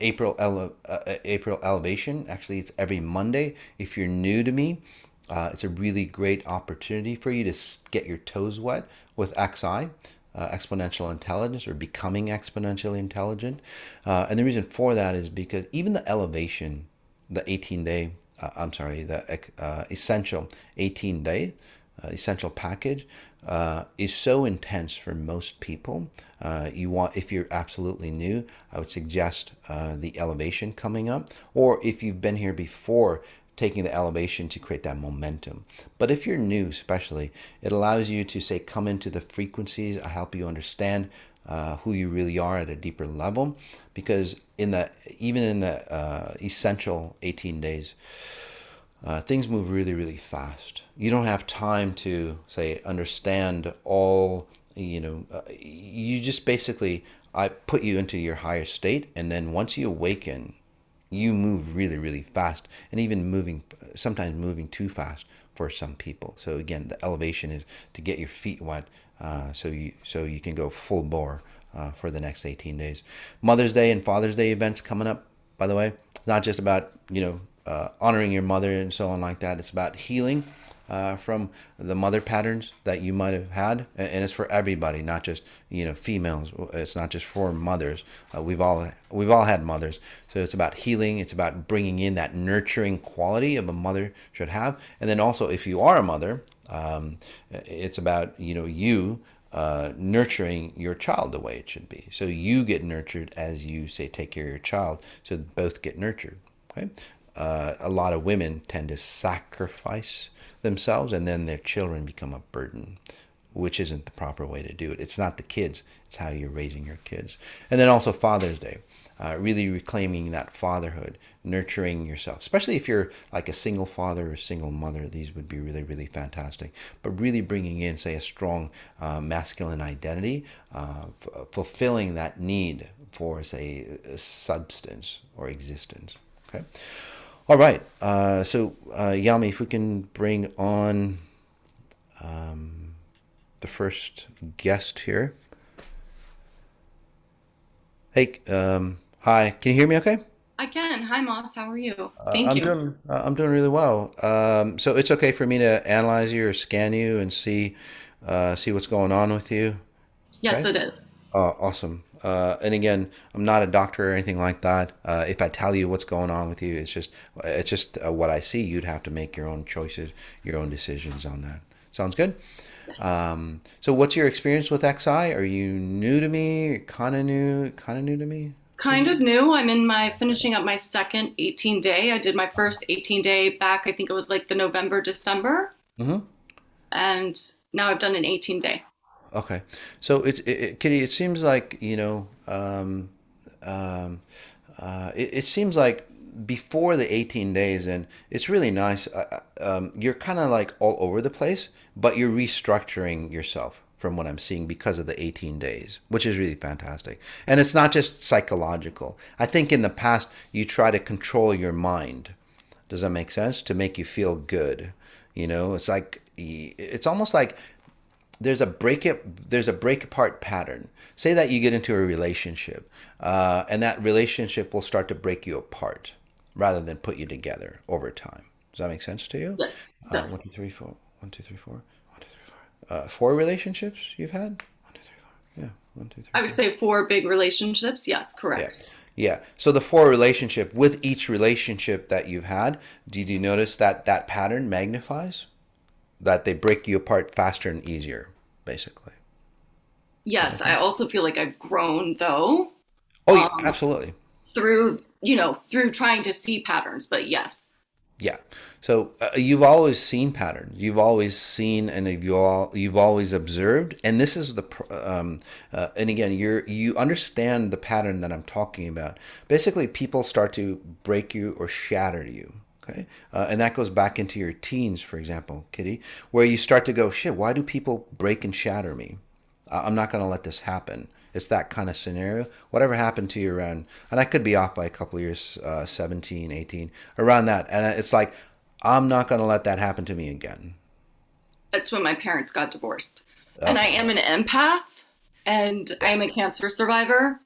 April elevation. Actually, it's every Monday. If you're new to me, it's a really great opportunity for you to get your toes wet with XI. Exponential intelligence, or becoming exponentially intelligent. And the reason for that is because even the elevation, the 18-day, the essential 18-day, essential package is so intense for most people. If you're absolutely new, I would suggest the elevation coming up, or if you've been here before, taking the elevation to create that momentum. But if you're new, especially, it allows you to, say, come into the frequencies. I help you understand who you really are at a deeper level, because even in the essential 18 days, things move really, really fast. You don't have time to, say, understand all, you just basically, I put you into your higher state, and then once you awaken, you move really, really fast, and even sometimes moving too fast for some people. So again, the elevation is to get your feet wet, so you can go full bore for the next 18 days. Mother's Day and Father's Day events coming up, by the way. It's not just about honoring your mother and so on like that. It's about healing from the mother patterns that you might have had, and it's for everybody, not just females. It's not just for mothers. We've all had mothers, so it's about healing. It's about bringing in that nurturing quality of a mother should have, and then also if you are a mother, it's about you nurturing your child the way it should be. So you get nurtured as you, say, take care of your child, so both get nurtured. Okay. A lot of women tend to sacrifice themselves, and then their children become a burden, which isn't the proper way to do it. It's not the kids, it's how you're raising your kids. And then also Father's Day, really reclaiming that fatherhood, nurturing yourself, especially if you're like a single father or single mother. These would be really, really fantastic. But really bringing in, say, a strong masculine identity, fulfilling that need for, say, a substance or existence. Okay. All right. Yami, if we can bring on the first guest here. Hey, hi. Can you hear me? Okay. I can. Hi, Moss. How are you? Thank you. I'm doing really well. So it's okay for me to analyze you or scan you and see what's going on with you. Yes, Okay. it is. Awesome. And again, I'm not a doctor or anything like that. If I tell you what's going on with you, it's just what I see. You'd have to make your own choices, your own decisions on that. Sounds good. So what's your experience with XI? Are you new to me? Kind of new to me? Kind of new. I'm in my finishing up my second 18 day. I did my first 18 day back, I think it was like the November, December, Mm-hmm. and now I've done an 18 day. Okay. So Kitty, it seems like, it seems like before the 18 days, and it's really nice. You're kind of like all over the place, but you're restructuring yourself from what I'm seeing because of the 18 days, which is really fantastic. And it's not just psychological. I think in the past, you try to control your mind. Does that make sense? To make you feel good. It's like, it's almost like there's a break apart pattern. Say that you get into a relationship, and that relationship will start to break you apart rather than put you together over time. Does that make sense to you? Yes, it does. One, two, three, four. One, two, three, four. One, two, three, four. Four relationships you've had? One, two, three, four. Yeah. One, two, three, I would four. say four big relationships. Yes, Yeah. correct. Yeah. So the four relationship with each relationship that you've had, did you notice that that pattern magnifies? That they break you apart faster and easier, basically. Yes, I also feel like I've grown though, Oh, yeah, um, absolutely. through trying to see patterns. But yes, Yeah. So you've always seen patterns. You've always seen, and you've always observed. And this is and again, you understand the pattern that I'm talking about. Basically, people start to break you or shatter you. Okay, and that goes back into your teens, for example, Kitty, where you start to go, shit, why do people break and shatter me? I'm not going to let this happen. It's that kind of scenario. Whatever happened to you around, and I could be off by a couple of years, 17, 18, around that. And it's like, I'm not going to let that happen to me again. that's when my parents got divorced. And I Okay. am an empath and I Yeah. am a cancer survivor.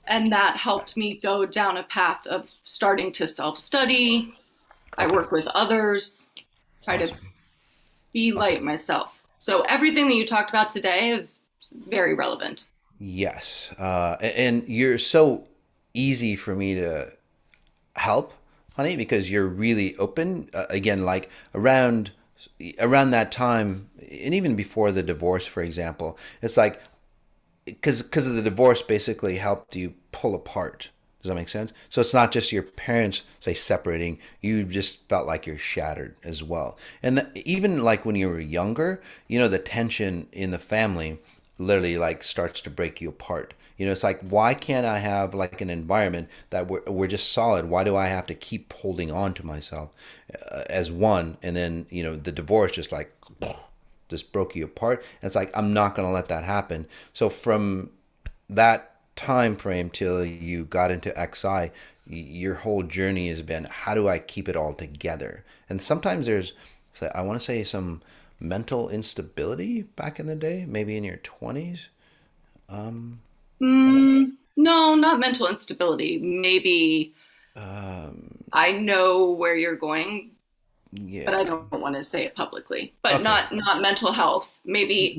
And that helped me go down a path of starting to self study. I Okay. work with others, try to Awesome. be Okay. light myself. So everything that you talked about today is very relevant. Yes. And you're so easy for me to help, honey, because you're really open. Again, like around that time, and even before the divorce, for example, it's like because of the divorce basically helped you pull apart. Does that make sense? So it's not just your parents say separating; you just felt like you're shattered as well. And even like when you were younger, the tension in the family literally like starts to break you apart. It's like, why can't I have like an environment that we're just solid? Why do I have to keep holding on to myself as one? And then the divorce just like just broke you apart. And it's like, I'm not going to let that happen. So from that time frame till you got into XI, your whole journey has been, how do I keep it all together? And sometimes there's, I want to say, some mental instability back in the day, maybe in your 20s. Um, No, not mental instability. Maybe I know where you're going, but I yeah. don't want to say it publicly. But Okay. not mental health. Maybe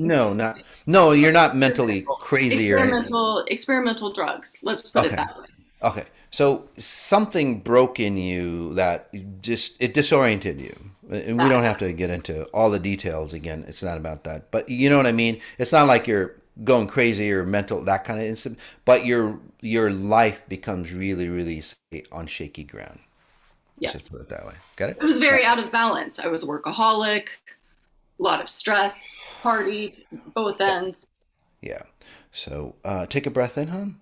No, you're not mentally crazy or anything. experimental drugs. Let's put it Okay. that way. Okay. So something broke in you that just it disoriented you. And we That don't have to get into all the details again. It's not about that. But you know what I mean? It's not like you're going crazy or mental that kind of instant, but your life becomes really really on shaky ground. Let's just yes. put it that way. Got it? It was Uh, very out of balance. I was a workaholic, a lot of stress, partied both yeah. ends. Yeah. So take a breath in, hon.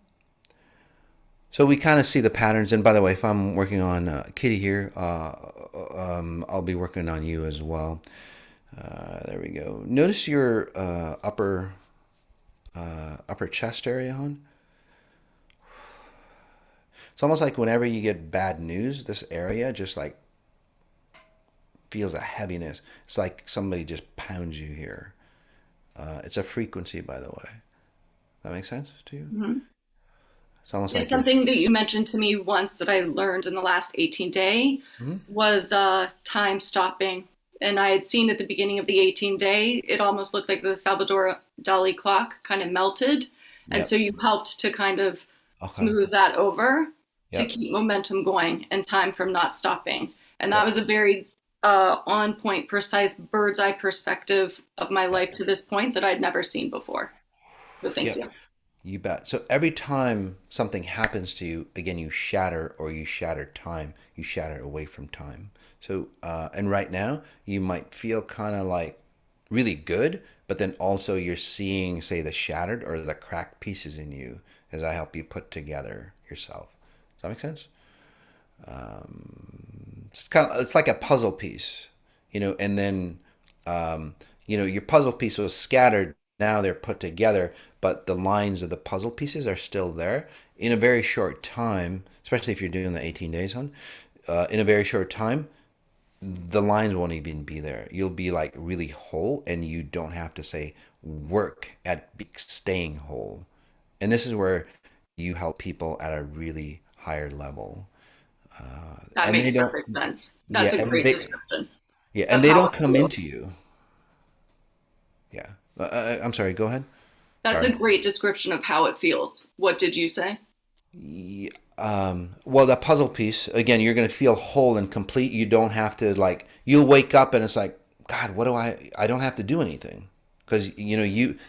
So we kind of see the patterns. And by the way, if I'm working on Kitty here, I'll be working on you as well. There we go. Notice your upper chest area, hon. It's almost like whenever you get bad news, this area just like feels a heaviness. It's like somebody just pounds you here. It's a frequency, by the way. That makes sense to you? Mhm. It's almost Is like you're. something that you mentioned to me once that I learned in the last 18 day Mhm. was time stopping. And I had seen at the beginning of the 18 day, it almost looked like the Salvador Dali clock kind of melted. And so Yep. you helped to kind of Okay. smooth that over to Yep. keep momentum going and time from not stopping. And that Yep. was a very on point, precise bird's eye perspective of my Yep. life to this point that I'd never seen before. So thank Yep. you. You bet. So every time something happens to you, again, you shatter or you shatter time. You shatter away from time. So, and right now, you might feel kind of like really good, but then also you're seeing, say, the shattered or the cracked pieces in you as I help you put together yourself. Does that make sense? It's kind of, it's like a puzzle piece, and then your puzzle piece was scattered. Now they're put together, but the lines of the puzzle pieces are still there in a very short time. Especially if you're doing the 18 days, on in a very short time, the lines won't even be there. You'll be like really whole, and you don't have to say work at staying whole. And this is where you help people at a really higher level, That and makes they don't. perfect sense. That's Yeah, a and great they description yeah, of and they how don't it come feels. into you. Yeah. I'm sorry. Go ahead. That's a Sorry. great description of how it feels. What did you say? Yeah, well, the puzzle piece again, you're gonna feel whole and complete. You don't have to like. You'll wake up and it's like, God, what do I? I don't have to do anything because you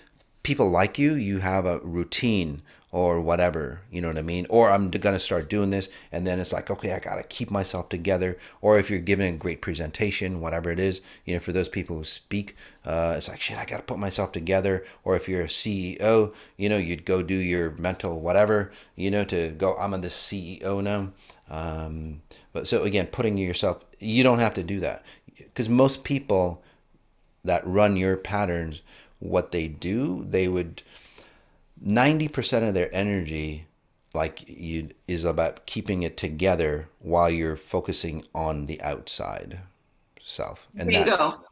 people like you. You have a routine or whatever. You know what I mean? Or I'm gonna start doing this, and then it's like, okay, I gotta keep myself together. Or if you're giving a great presentation, whatever it is, for those people who speak, it's like, shit, I gotta put myself together. Or if you're a CEO, you'd go do your mental whatever, to go, I'm the CEO now. But so again, putting yourself, you don't have to do that because most people that run your patterns, what they do, they would 90% of their energy like you is about keeping it together while you're focusing on the outside self, and Bingo.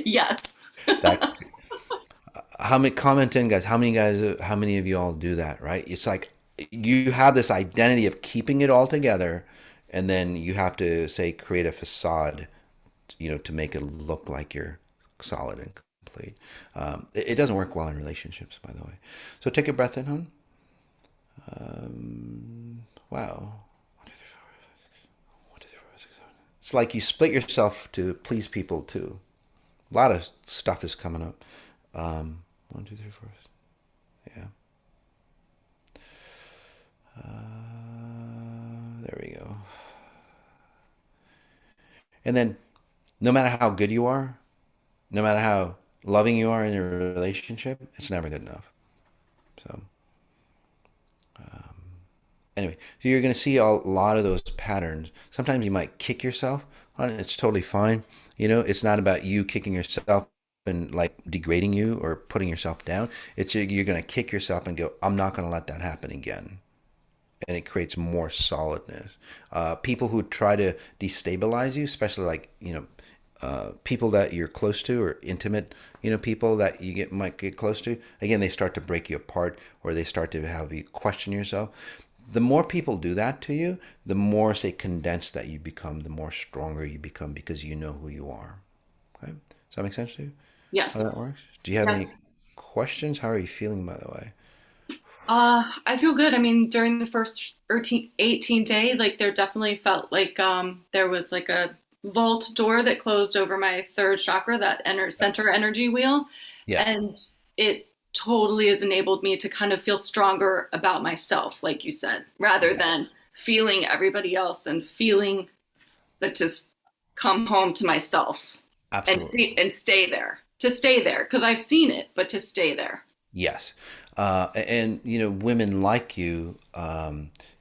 Yes. that how many comment in guys, how many of you all do that, right? It's like you have this identity of keeping it all together, and then you have to say create a facade, to make it look like you're solid and complete. It doesn't work well in relationships, by the way. So take a breath in, hon. Wow. It's like you split yourself to please people too. A lot of stuff is coming up. One, two, three, four. Yeah. There we go. And then, no matter how good you are, no matter how loving you are in your relationship, it's never good enough. So, anyway, so you're going to see a lot of those patterns. Sometimes you might kick yourself on it. It's totally fine. It's not about you kicking yourself and like degrading you or putting yourself down. It's you're going to kick yourself and go, I'm not going to let that happen again. And it creates more solidness. People who try to destabilize you, especially like, people that you're close to or intimate, people that might get close to, again, they start to break you apart or they start to have you question yourself. The more people do that to you, the more, say, condensed that you become, the more stronger you become because you know who you are. Okay? Does that make sense to you? How Yes. that works? Do you have Yes. any questions? How are you feeling, by the way? I feel good. I mean, during the first 18 day, like there definitely felt like there was like a vault door that closed over my third chakra, that center energy wheel. Yeah, And it totally has enabled me to kind of feel stronger about myself, like you said, rather yes, than feeling everybody else and feeling that to come home to myself and absolutely. and stay there, to stay there because I've seen it, but to stay there. Yes, and women like you.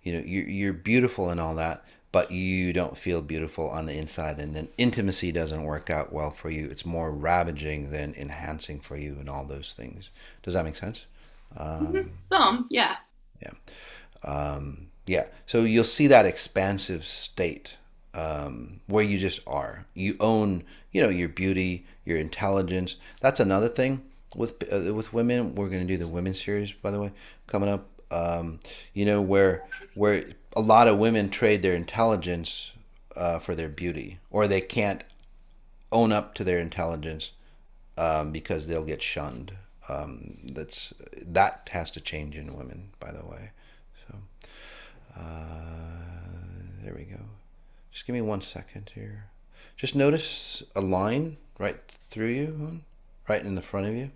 You're beautiful and all that, but you don't feel beautiful on the inside, and then intimacy doesn't work out well for you. It's more ravaging than enhancing for you, and all those things. Does that make sense? Some, yeah. Yeah. Yeah. So you'll see that expansive state where you just are. You own, your beauty, your intelligence. That's another thing with women. We're going to do the women series, by the way, coming up. Where a lot of women trade their intelligence for their beauty, or they can't own up to their intelligence because they'll get shunned. That has to change in women, by the way. So. There we go. Just give me 1 second here. Just notice a line right through you, right in the front of you.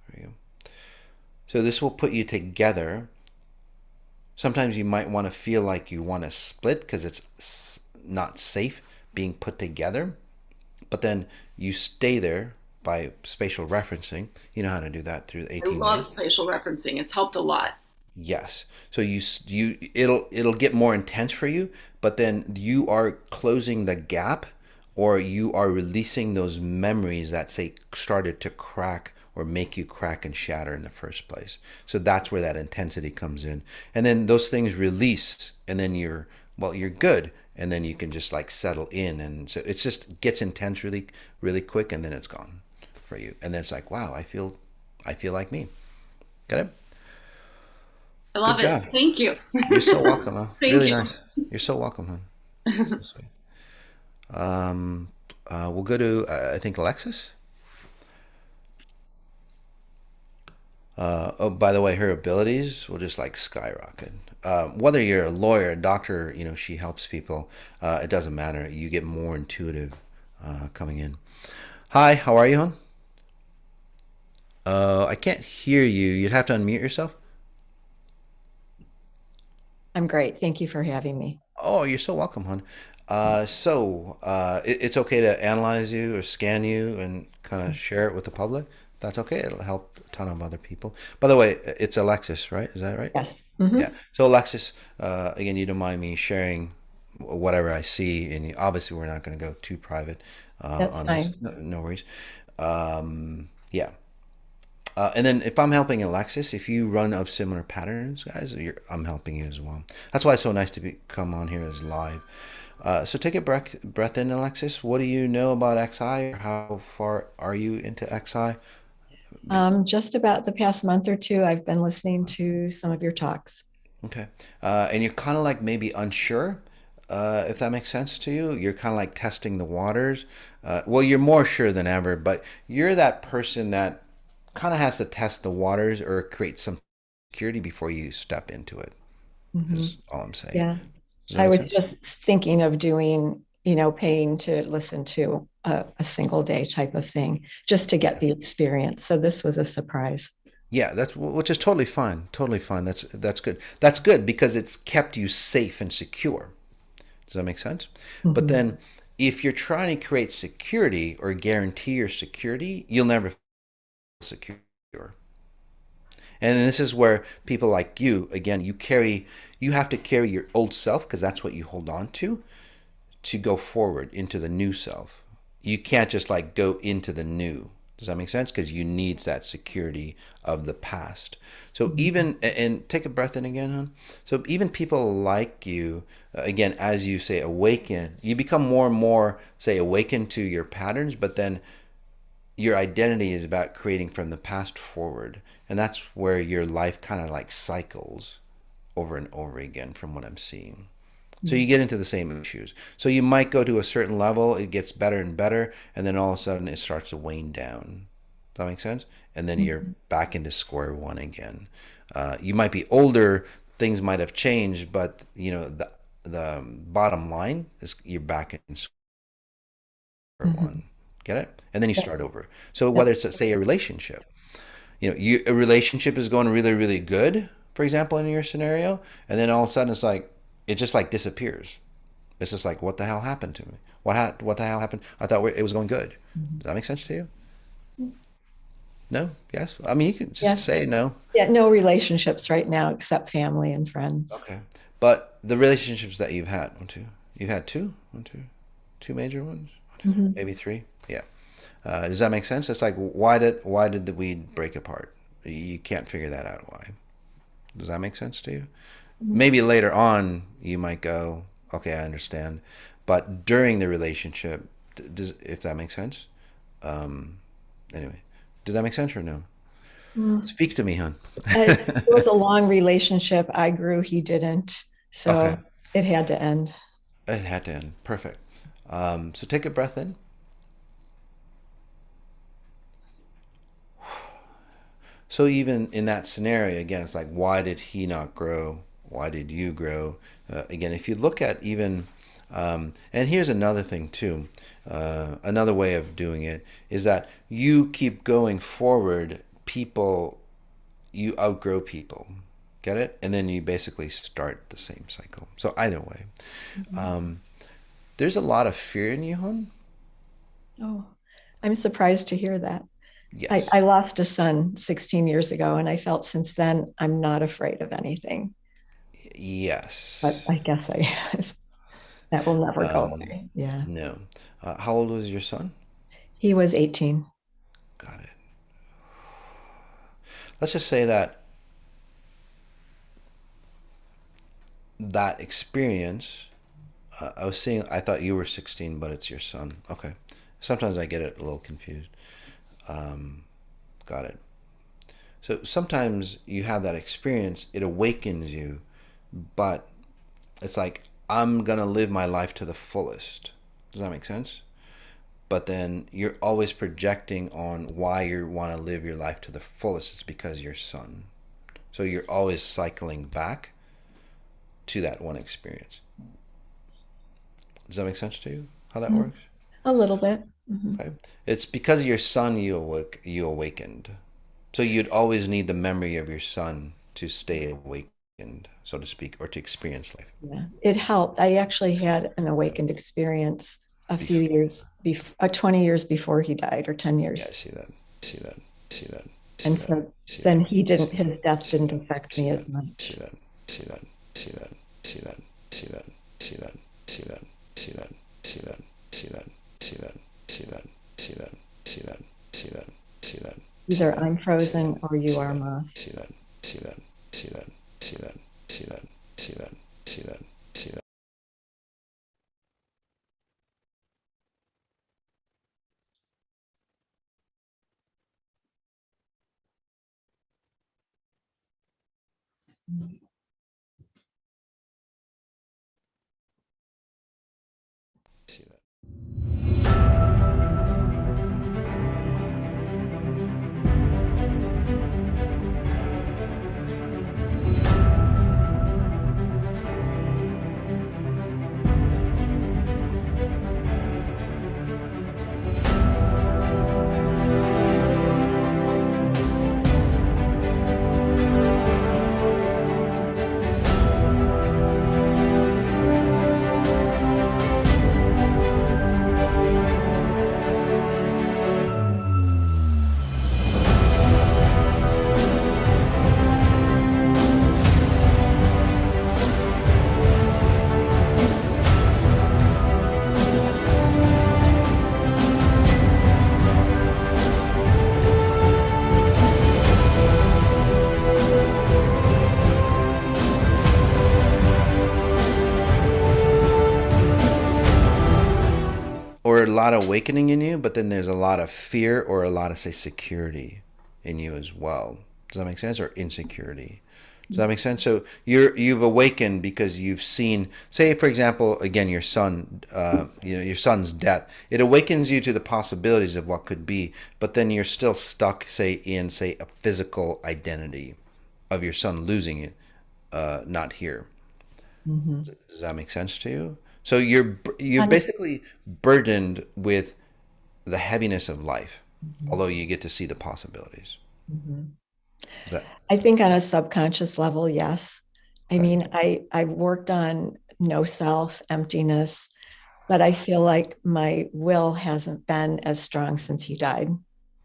There you go. So this will put you together. Sometimes you might want to feel like you want to split because it's not safe being put together. But then you stay there by spatial referencing. You know how to do that through the I 18 love days. spatial referencing. It's helped a lot. Yes. So it'll get more intense for you, but then you are closing the gap, or you are releasing those memories that say started to crack or make you crack and shatter in the first place. So that's where that intensity comes in. And then those things release, and then you're good, and then you can just like settle in, and so it's just gets intense really really quick, and then it's gone for you. And then it's like, wow, I feel like me. Got it? I Good love it. job. Thank you. You're so welcome, huh? Thank Really you. nice. You're so welcome, huh? So sweet. Um, we'll go to I think Alexis. Oh, by the way, her abilities will just like skyrocket. Whether you're a lawyer, a doctor, she helps people. It doesn't matter. You get more intuitive coming in. Hi, how are you, hon? I can't hear you. You'd have to unmute yourself. I'm great. Thank you for having me. Oh, you're so welcome, hon. It's okay to analyze you or scan you and kind of share it with the public. That's okay. It'll help a ton of other people. By the way, it's Alexis, right? Is that right? Yes. Yeah. So Alexis, again, you don't mind me sharing whatever I see, and obviously we're not going to go too private That's on this. fine. No, no worries. Yeah. And then if I'm helping Alexis, if you run of similar patterns, guys, I'm helping you as well. That's why it's so nice to come on here as live. So take a breath in, Alexis. What do you know about XI? Or how far are you into XI? Just about the past month or two, I've been listening to some of your talks. Okay. And you're kind of like maybe unsure, if that makes sense to you. You're kind of like testing the waters. Well, you're more sure than ever, but you're that person that kind of has to test the waters or create some security before you step into it, Hmm. is all I'm saying. Yeah. Does that I make was sense? just thinking of doing, paying to listen to a single day type of thing just to get the experience. So this was a surprise. Yeah, that's which is totally fine. Totally fine. That's good. That's good because it's kept you safe and secure. Does that make sense? But Hmm. then if you're trying to create security or guarantee your security, you'll never feel secure. And this is where people like you, again, you have to carry your old self because that's what you hold on to go forward into the new self. You can't just like go into the new. Does that make sense? Because you need that security of the past. So Hmm. even, and take a breath in again, hon. So even people like you, again, as you say, awaken, you become more and more, say, awaken to your patterns, but then your identity is about creating from the past forward. And that's where your life kind of like cycles over and over again from what I'm seeing. So you get into the same issues. So you might go to a certain level, it gets better and better, and then all of a sudden it starts to wane down. Does that make sense? And then you're Hmm. back into square one again. You might be older, things might have changed, but the bottom line is you're back in square Hmm. one. Get it? And then you Yep. start over. So Yep. whether it's say a relationship, a relationship is going really really good, for example, in your scenario, and then all of a sudden it just like disappears. It's just like, what the hell happened to me? What the hell happened? I thought it was going good. Mhm. Does that make sense to you? No? Yes? I mean, you can just Yeah. say no. Yeah. No relationships right now except family and friends. Okay. But the relationships that you've had, you've had two? One, two major ones? Hmm. Maybe three? Yeah. Does that make sense? It's like, why did the weed break apart? You can't figure that out. Why? Does that make sense to you? Mhm. Maybe later on you might go, okay, I understand. But during the relationship, does, if that makes sense? Um, anyway, does that make sense or no? Mm. Speak to me, hon. It was a long relationship. I grew, he didn't. Okay. So it had to end. It had to end. Perfect. So take a breath in. So even in that scenario, again, it's like, why did he not grow? Why did you grow? Again, if you look at even, and here's another thing too, another way of doing it is that you keep going forward. People, you outgrow people. Get it? And then you basically start the same cycle. So either way, Mhm. there's a lot of fear in you, hon. Oh, I'm surprised to hear that. Yes. I lost a son 16 years ago, and I felt since then I'm not afraid of anything. But Yes. I guess I that will never go Um, away. Yeah. no. How old was your son? He was 18. Got it. Let's just say that that experience. I was seeing. I thought you were 16, but it's your son. Okay. Sometimes I get it a little confused. Um, got it. So sometimes you have that experience. It awakens you, but it's like I'm gonna live my life to the fullest. Does that make sense? But then you're always projecting on why you want to live your life to the fullest. It's because your son. So you're always cycling back to that one experience. Does that make sense to you? How that Mm, works? a little bit. Mhm. Okay. It's because of your son you awakened. So you'd always need the memory of your son to stay awakened, so to speak, or to experience life. Yeah, it helped. I actually had an Yeah. awakened experience a few Bef- years before, 20 years before he died, or 10 yeah, years. I see that. See that. See that. See And that. so See that. then he See didn't, that. his death See didn't that. affect See me that. as See much. that. See that. See that. See that. See that. See that. See that. See that. See that. See that. See that. See that. See that. See that. See that. See that. See Either that. I'm See that. frozen or you See are, that. Moss. See that. See that. See that. See that. See that. See that. See that. See that. See that. Or a lot of awakening in you, but then there's a lot of fear or a lot of, say, security in you as well. Does that make sense? Or insecurity. Does that make sense? So you've awakened because you've seen, say, for example, again, your son, your son's death. It awakens you to the possibilities of what could be, but then you're still stuck, say, in, say, a physical identity of your son losing it, not here. Mhm. Does that make sense to you? So you're Kind of. basically burdened with the heaviness of life, Mhm. although you get to see the possibilities. Mhm. Is that I think on a subconscious level, yes. I okay? mean, I've worked on no self, emptiness, but I feel like my will hasn't been as strong since he died.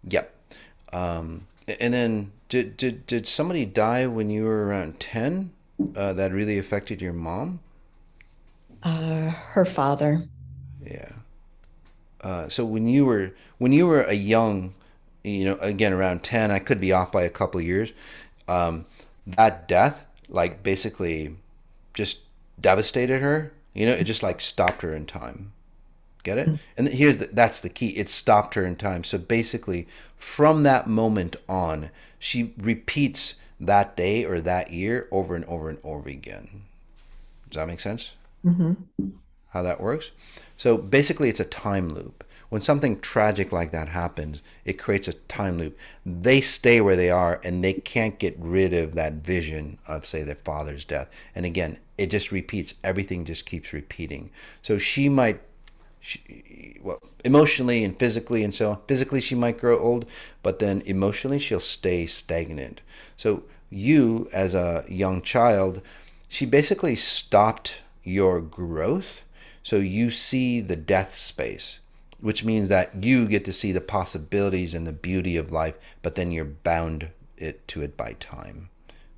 Yep. And then did somebody die when you were around 10? That really affected your mom? Her father. Yeah. So when you were a young, again around 10, I could be off by a couple of years. that death like basically just devastated her. It just like stopped her in time. Get it? And that's the key. It stopped her in time. So basically, from that moment on, she repeats that day or that year over and over and over again. Does that make sense? Mm-hmm. How that works? So basically, it's a time loop. When something tragic like that happens, it creates a time loop. They stay where they are and they can't get rid of that vision of, say, their father's death. And again, it just repeats. Everything just keeps repeating. So well, emotionally and physically and so on. Physically, she might grow old, but then emotionally, she'll stay stagnant. So you, as a young child, she basically stopped your growth. So you see the death space, which means that you get to see the possibilities and the beauty of life, but then you're bound to it by time.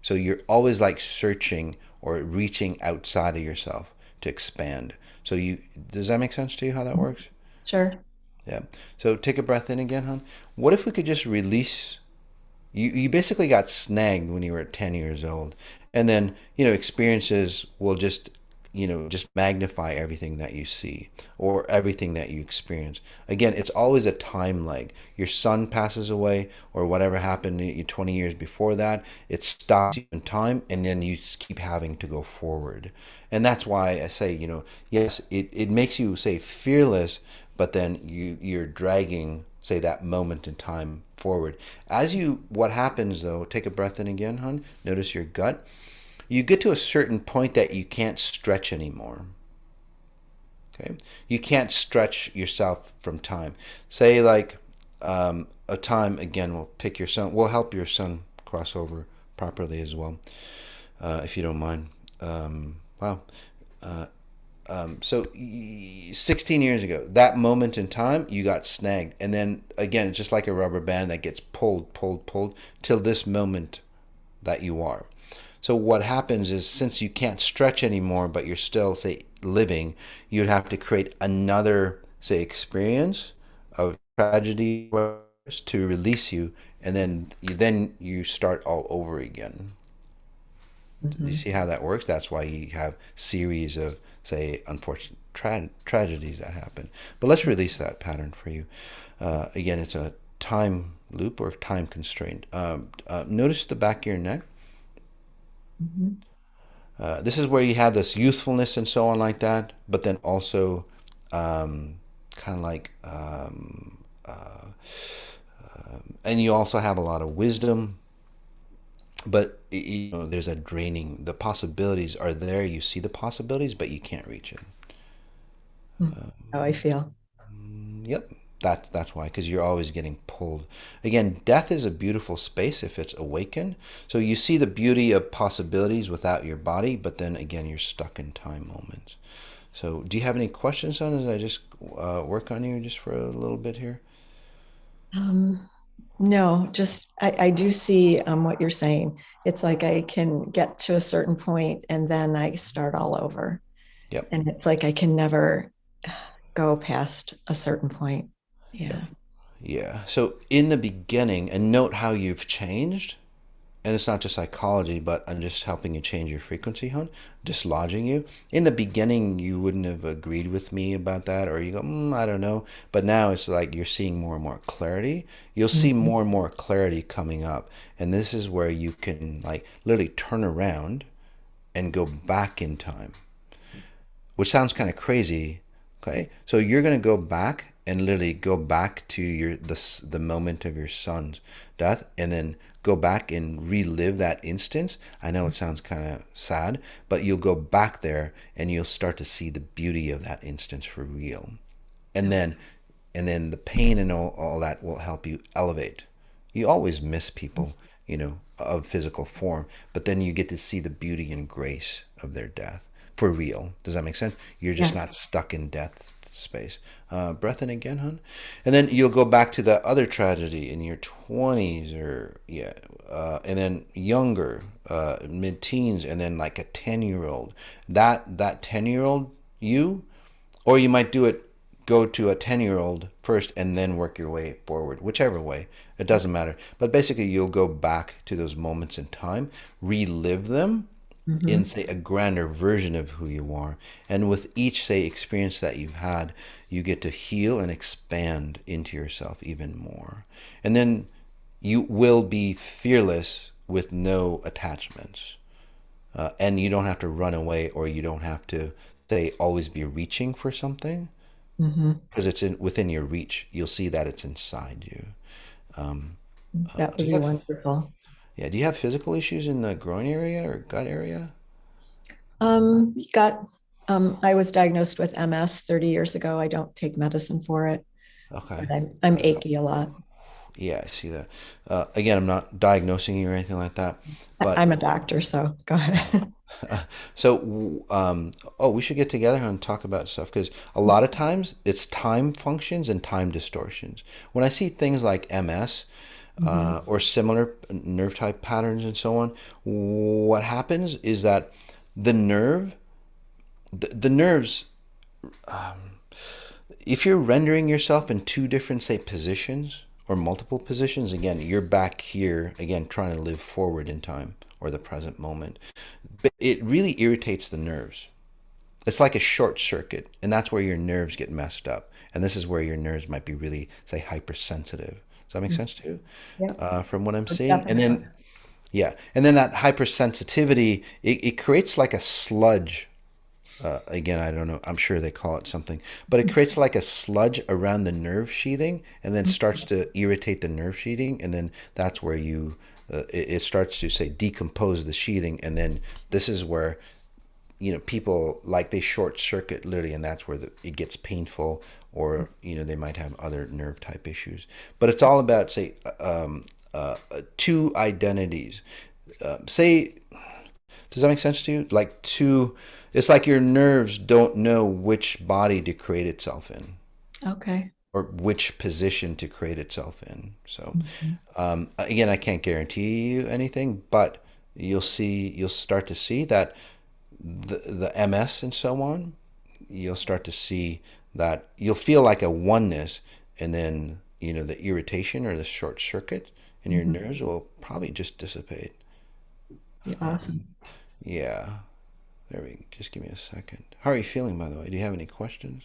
So you're always like searching or reaching outside of yourself to expand. So does that make sense to you how that works? Sure. Yeah. So take a breath in again, hon. What if we could just release you basically got snagged when you were 10 years old. And then, experiences will just magnify everything that you see or everything that you experience. Again, it's always a time lag. Your son passes away or whatever happened to you 20 years before that, it stops you in time and then you just keep having to go forward. And that's why I say, yes, it makes you say fearless, but then you're dragging, say, that moment in time forward. What happens though, take a breath in again, hon. Notice your gut. You get to a certain point that you can't stretch anymore. Okay, you can't stretch yourself from time. Say like a time again. We'll pick your son. We'll help your son cross over properly as well, if you don't mind. Wow. So 16 years ago, that moment in time, you got snagged. And then again, it's just like a rubber band that gets pulled, pulled, pulled till this moment that you are. So what happens is since you can't stretch anymore, but you're still, say, living, you'd have to create another, say, experience of tragedy to release you. And then you start all over again. Do you Mm-hmm. see how that works? That's why you have series of, say, unfortunate tragedies that happen. But let's release that pattern for you. Again, it's a time loop or time constraint. Notice the back of your neck. Mm-hmm. This is where you have this youthfulness and so on like that, but then also kind of like, and you also have a lot of wisdom, but there's a draining. The possibilities are there. You see the possibilities, but you can't reach it. How I feel. Yep, that's why, because you're always getting pulled. Again, death is a beautiful space if it's awakened. So you see the beauty of possibilities without your body, but then again, you're stuck in time moments. So, do you have any questions on as I just work on you just for a little bit here? Um, no, just I do see what you're saying. It's like I can get to a certain point and then I start all over. Yep. And it's like I can never go past a certain point. Yep. Yeah. Yeah. So in the beginning, and note how you've changed. And it's not just psychology, but I'm just helping you change your frequency, hon, dislodging you. In the beginning, you wouldn't have agreed with me about that, or you go, I don't know. But now it's like you're seeing more and more clarity. You'll see Mhm. more and more clarity coming up. And this is where you can like literally turn around and go back in time, which sounds kind of crazy. Okay, so you're gonna go back and literally go back to the moment of your son's death, and then go back and relive that instance. I know it sounds kind of sad, but you'll go back there and you'll start to see the beauty of that instance for real, and then the pain and all that will help you elevate. You always miss people, of physical form, but then you get to see the beauty and grace of their death for real. Does that make sense? You're just Yeah. not stuck in death space. Breath in again, hon. And then you'll go back to that other tragedy in your 20s or, yeah, and then younger, mid-teens, and then like a 10-year-old. That 10-year-old you, or you might do it go to a 10-year-old first and then work your way forward, whichever way. It doesn't matter. But basically, you'll go back to those moments in time, relive them in, Mm-hmm. say, a grander version of who you are. And with each, say, experience that you've had, you get to heal and expand into yourself even more. And then you will be fearless with no attachments. And you don't have to run away, or you don't have to, say, always be reaching for something, Mm-hmm. because it's in within your reach. You'll see that it's inside you. Um, That do would you be have wonderful. yeah? Do you have physical issues in the groin area or gut area? Got I was diagnosed with MS 30 years ago. I don't take medicine for it, Okay. but I'm achy a lot. Yeah, I see that. Again, I'm not diagnosing you or anything like that, but I'm a doctor, so go ahead. so oh, we should get together and talk about stuff, because a lot of times it's time functions and time distortions. When I see things like MS, Mhm. or similar nerve type patterns and so on, what happens is that the nerve, the nerves, if you're rendering yourself in two different, say, positions or multiple positions, again, you're back here, again, trying to live forward in time or the present moment. But it really irritates the nerves. It's like a short circuit, and that's where your nerves get messed up. And this is where your nerves might be really, say, hypersensitive. Does that make sense to you? Yep, From what I'm seeing? And definitely. then, yeah, and then that hypersensitivity, it creates like a sludge. Again, I don't know. I'm sure they call it something, but it creates like a sludge around the nerve sheathing, and then starts to irritate the nerve sheathing, and then that's where it starts to, say, decompose the sheathing, and then this is where, people, like, they short circuit literally, and that's where it gets painful, or they might have other nerve type issues. But it's all about, say, two identities. Say, does that make sense to you? Like two, it's like your nerves don't know which body to create itself in, Okay. or which position to create itself in. So, Mhm. again, I can't guarantee you anything, but you'll start to see that the MS and so on, you'll start to see that you'll feel like a oneness, and then the irritation or the short circuit in your Mhm. nerves will probably just dissipate. Be awesome. Yeah. There we Just give me a second. How are you feeling, by the way? Do you have any questions?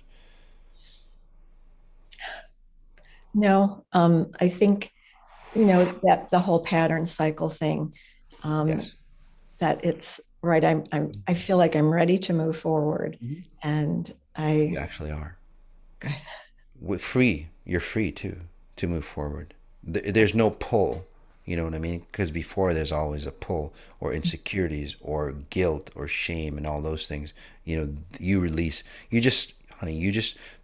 No, I think that the whole pattern cycle thing, um, Yes. that it's right. I feel like I'm ready to move forward, Mhm. and You actually are. good. Free. You're free to move forward. There's no pull. You know what I mean? Because before, there's always a pull, or insecurities, or guilt, or shame, and all those things. You release. You just, honey,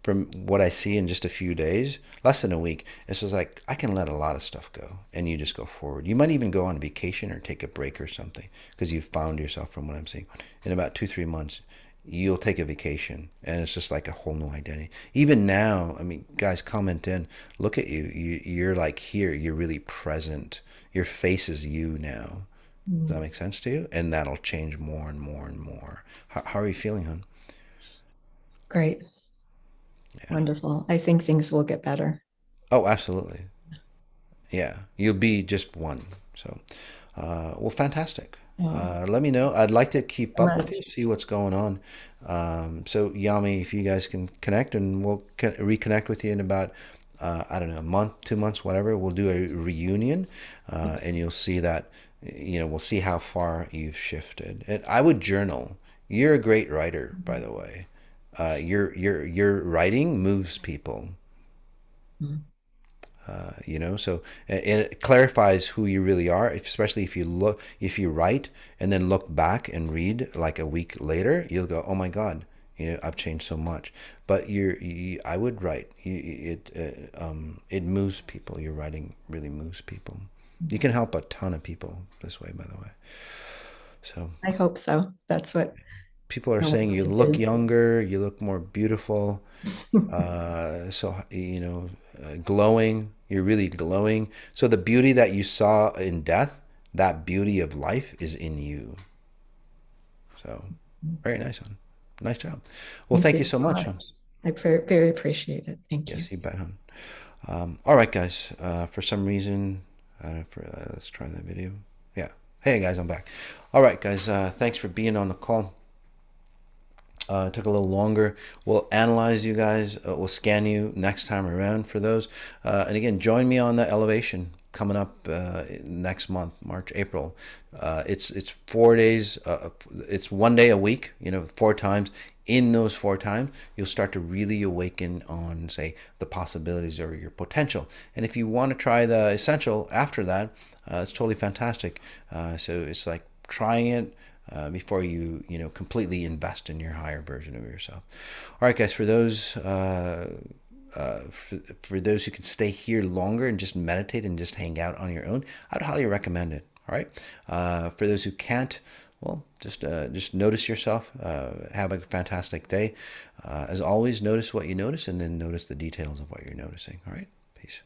from what I see in just a few days, less than a week, it's just like I can let a lot of stuff go, and you just go forward. You might even go on vacation or take a break or something, because you've found yourself, from what I'm seeing, in about 2-3 months. You'll take a vacation, and it's just like a whole new identity. Even now, I mean, guys, comment in, look at you're like here, you're really present, your face is you now. Does that Mm, make sense to you? And that'll change more and more and more. How are you feeling, hon? great, Yeah. wonderful. I think things will get better. Oh, absolutely. Yeah, you'll be just one. So, well, fantastic. Oh, Let me know. I'd like to keep so up with much. you, see what's going on. So, Yami, if you guys can connect, and we'll reconnect with you in about, I don't know, a month, 2 months, whatever. We'll do a reunion, and you'll see that, we'll see how far you've shifted. And I would journal. You're a great writer, by the way. Your writing moves people. Mm, So, and it clarifies who you really are, especially if you write and then look back and read like a week later, you'll go, oh my God, I've changed so much. But I would write. It moves people. Your writing really moves people. You can help a ton of people this way, by the way. So I hope so. That's what people are I saying want you to look do. younger, you look more beautiful. Glowing. You're really glowing. So the beauty that you saw in death, that beauty of life is in you. So very nice one. Nice job. Well, Thank thank you you so so much, much. hon. I very, very appreciate it. Thank you. Yes, you bet, hon. All right, guys. For some reason, let's try that video. Yeah. Hey, guys, I'm back. All right, guys. Thanks for being on the call. It took a little longer. We'll analyze you guys. We'll scan you next time around for those. And again, join me on the elevation coming up next month, March, April. It's 4 days. It's one day a week. 4 times. In those 4 times, you'll start to really awaken on, say, the possibilities or your potential. And if you want to try the essential after that, it's totally fantastic. So it's like trying it before you completely invest in your higher version of yourself. All right, guys. For those for those who can stay here longer and just meditate and just hang out on your own, I'd highly recommend it. All right. For those who can't, well, just notice yourself. Have a fantastic day. As always, notice what you notice, and then notice the details of what you're noticing. All right. Peace.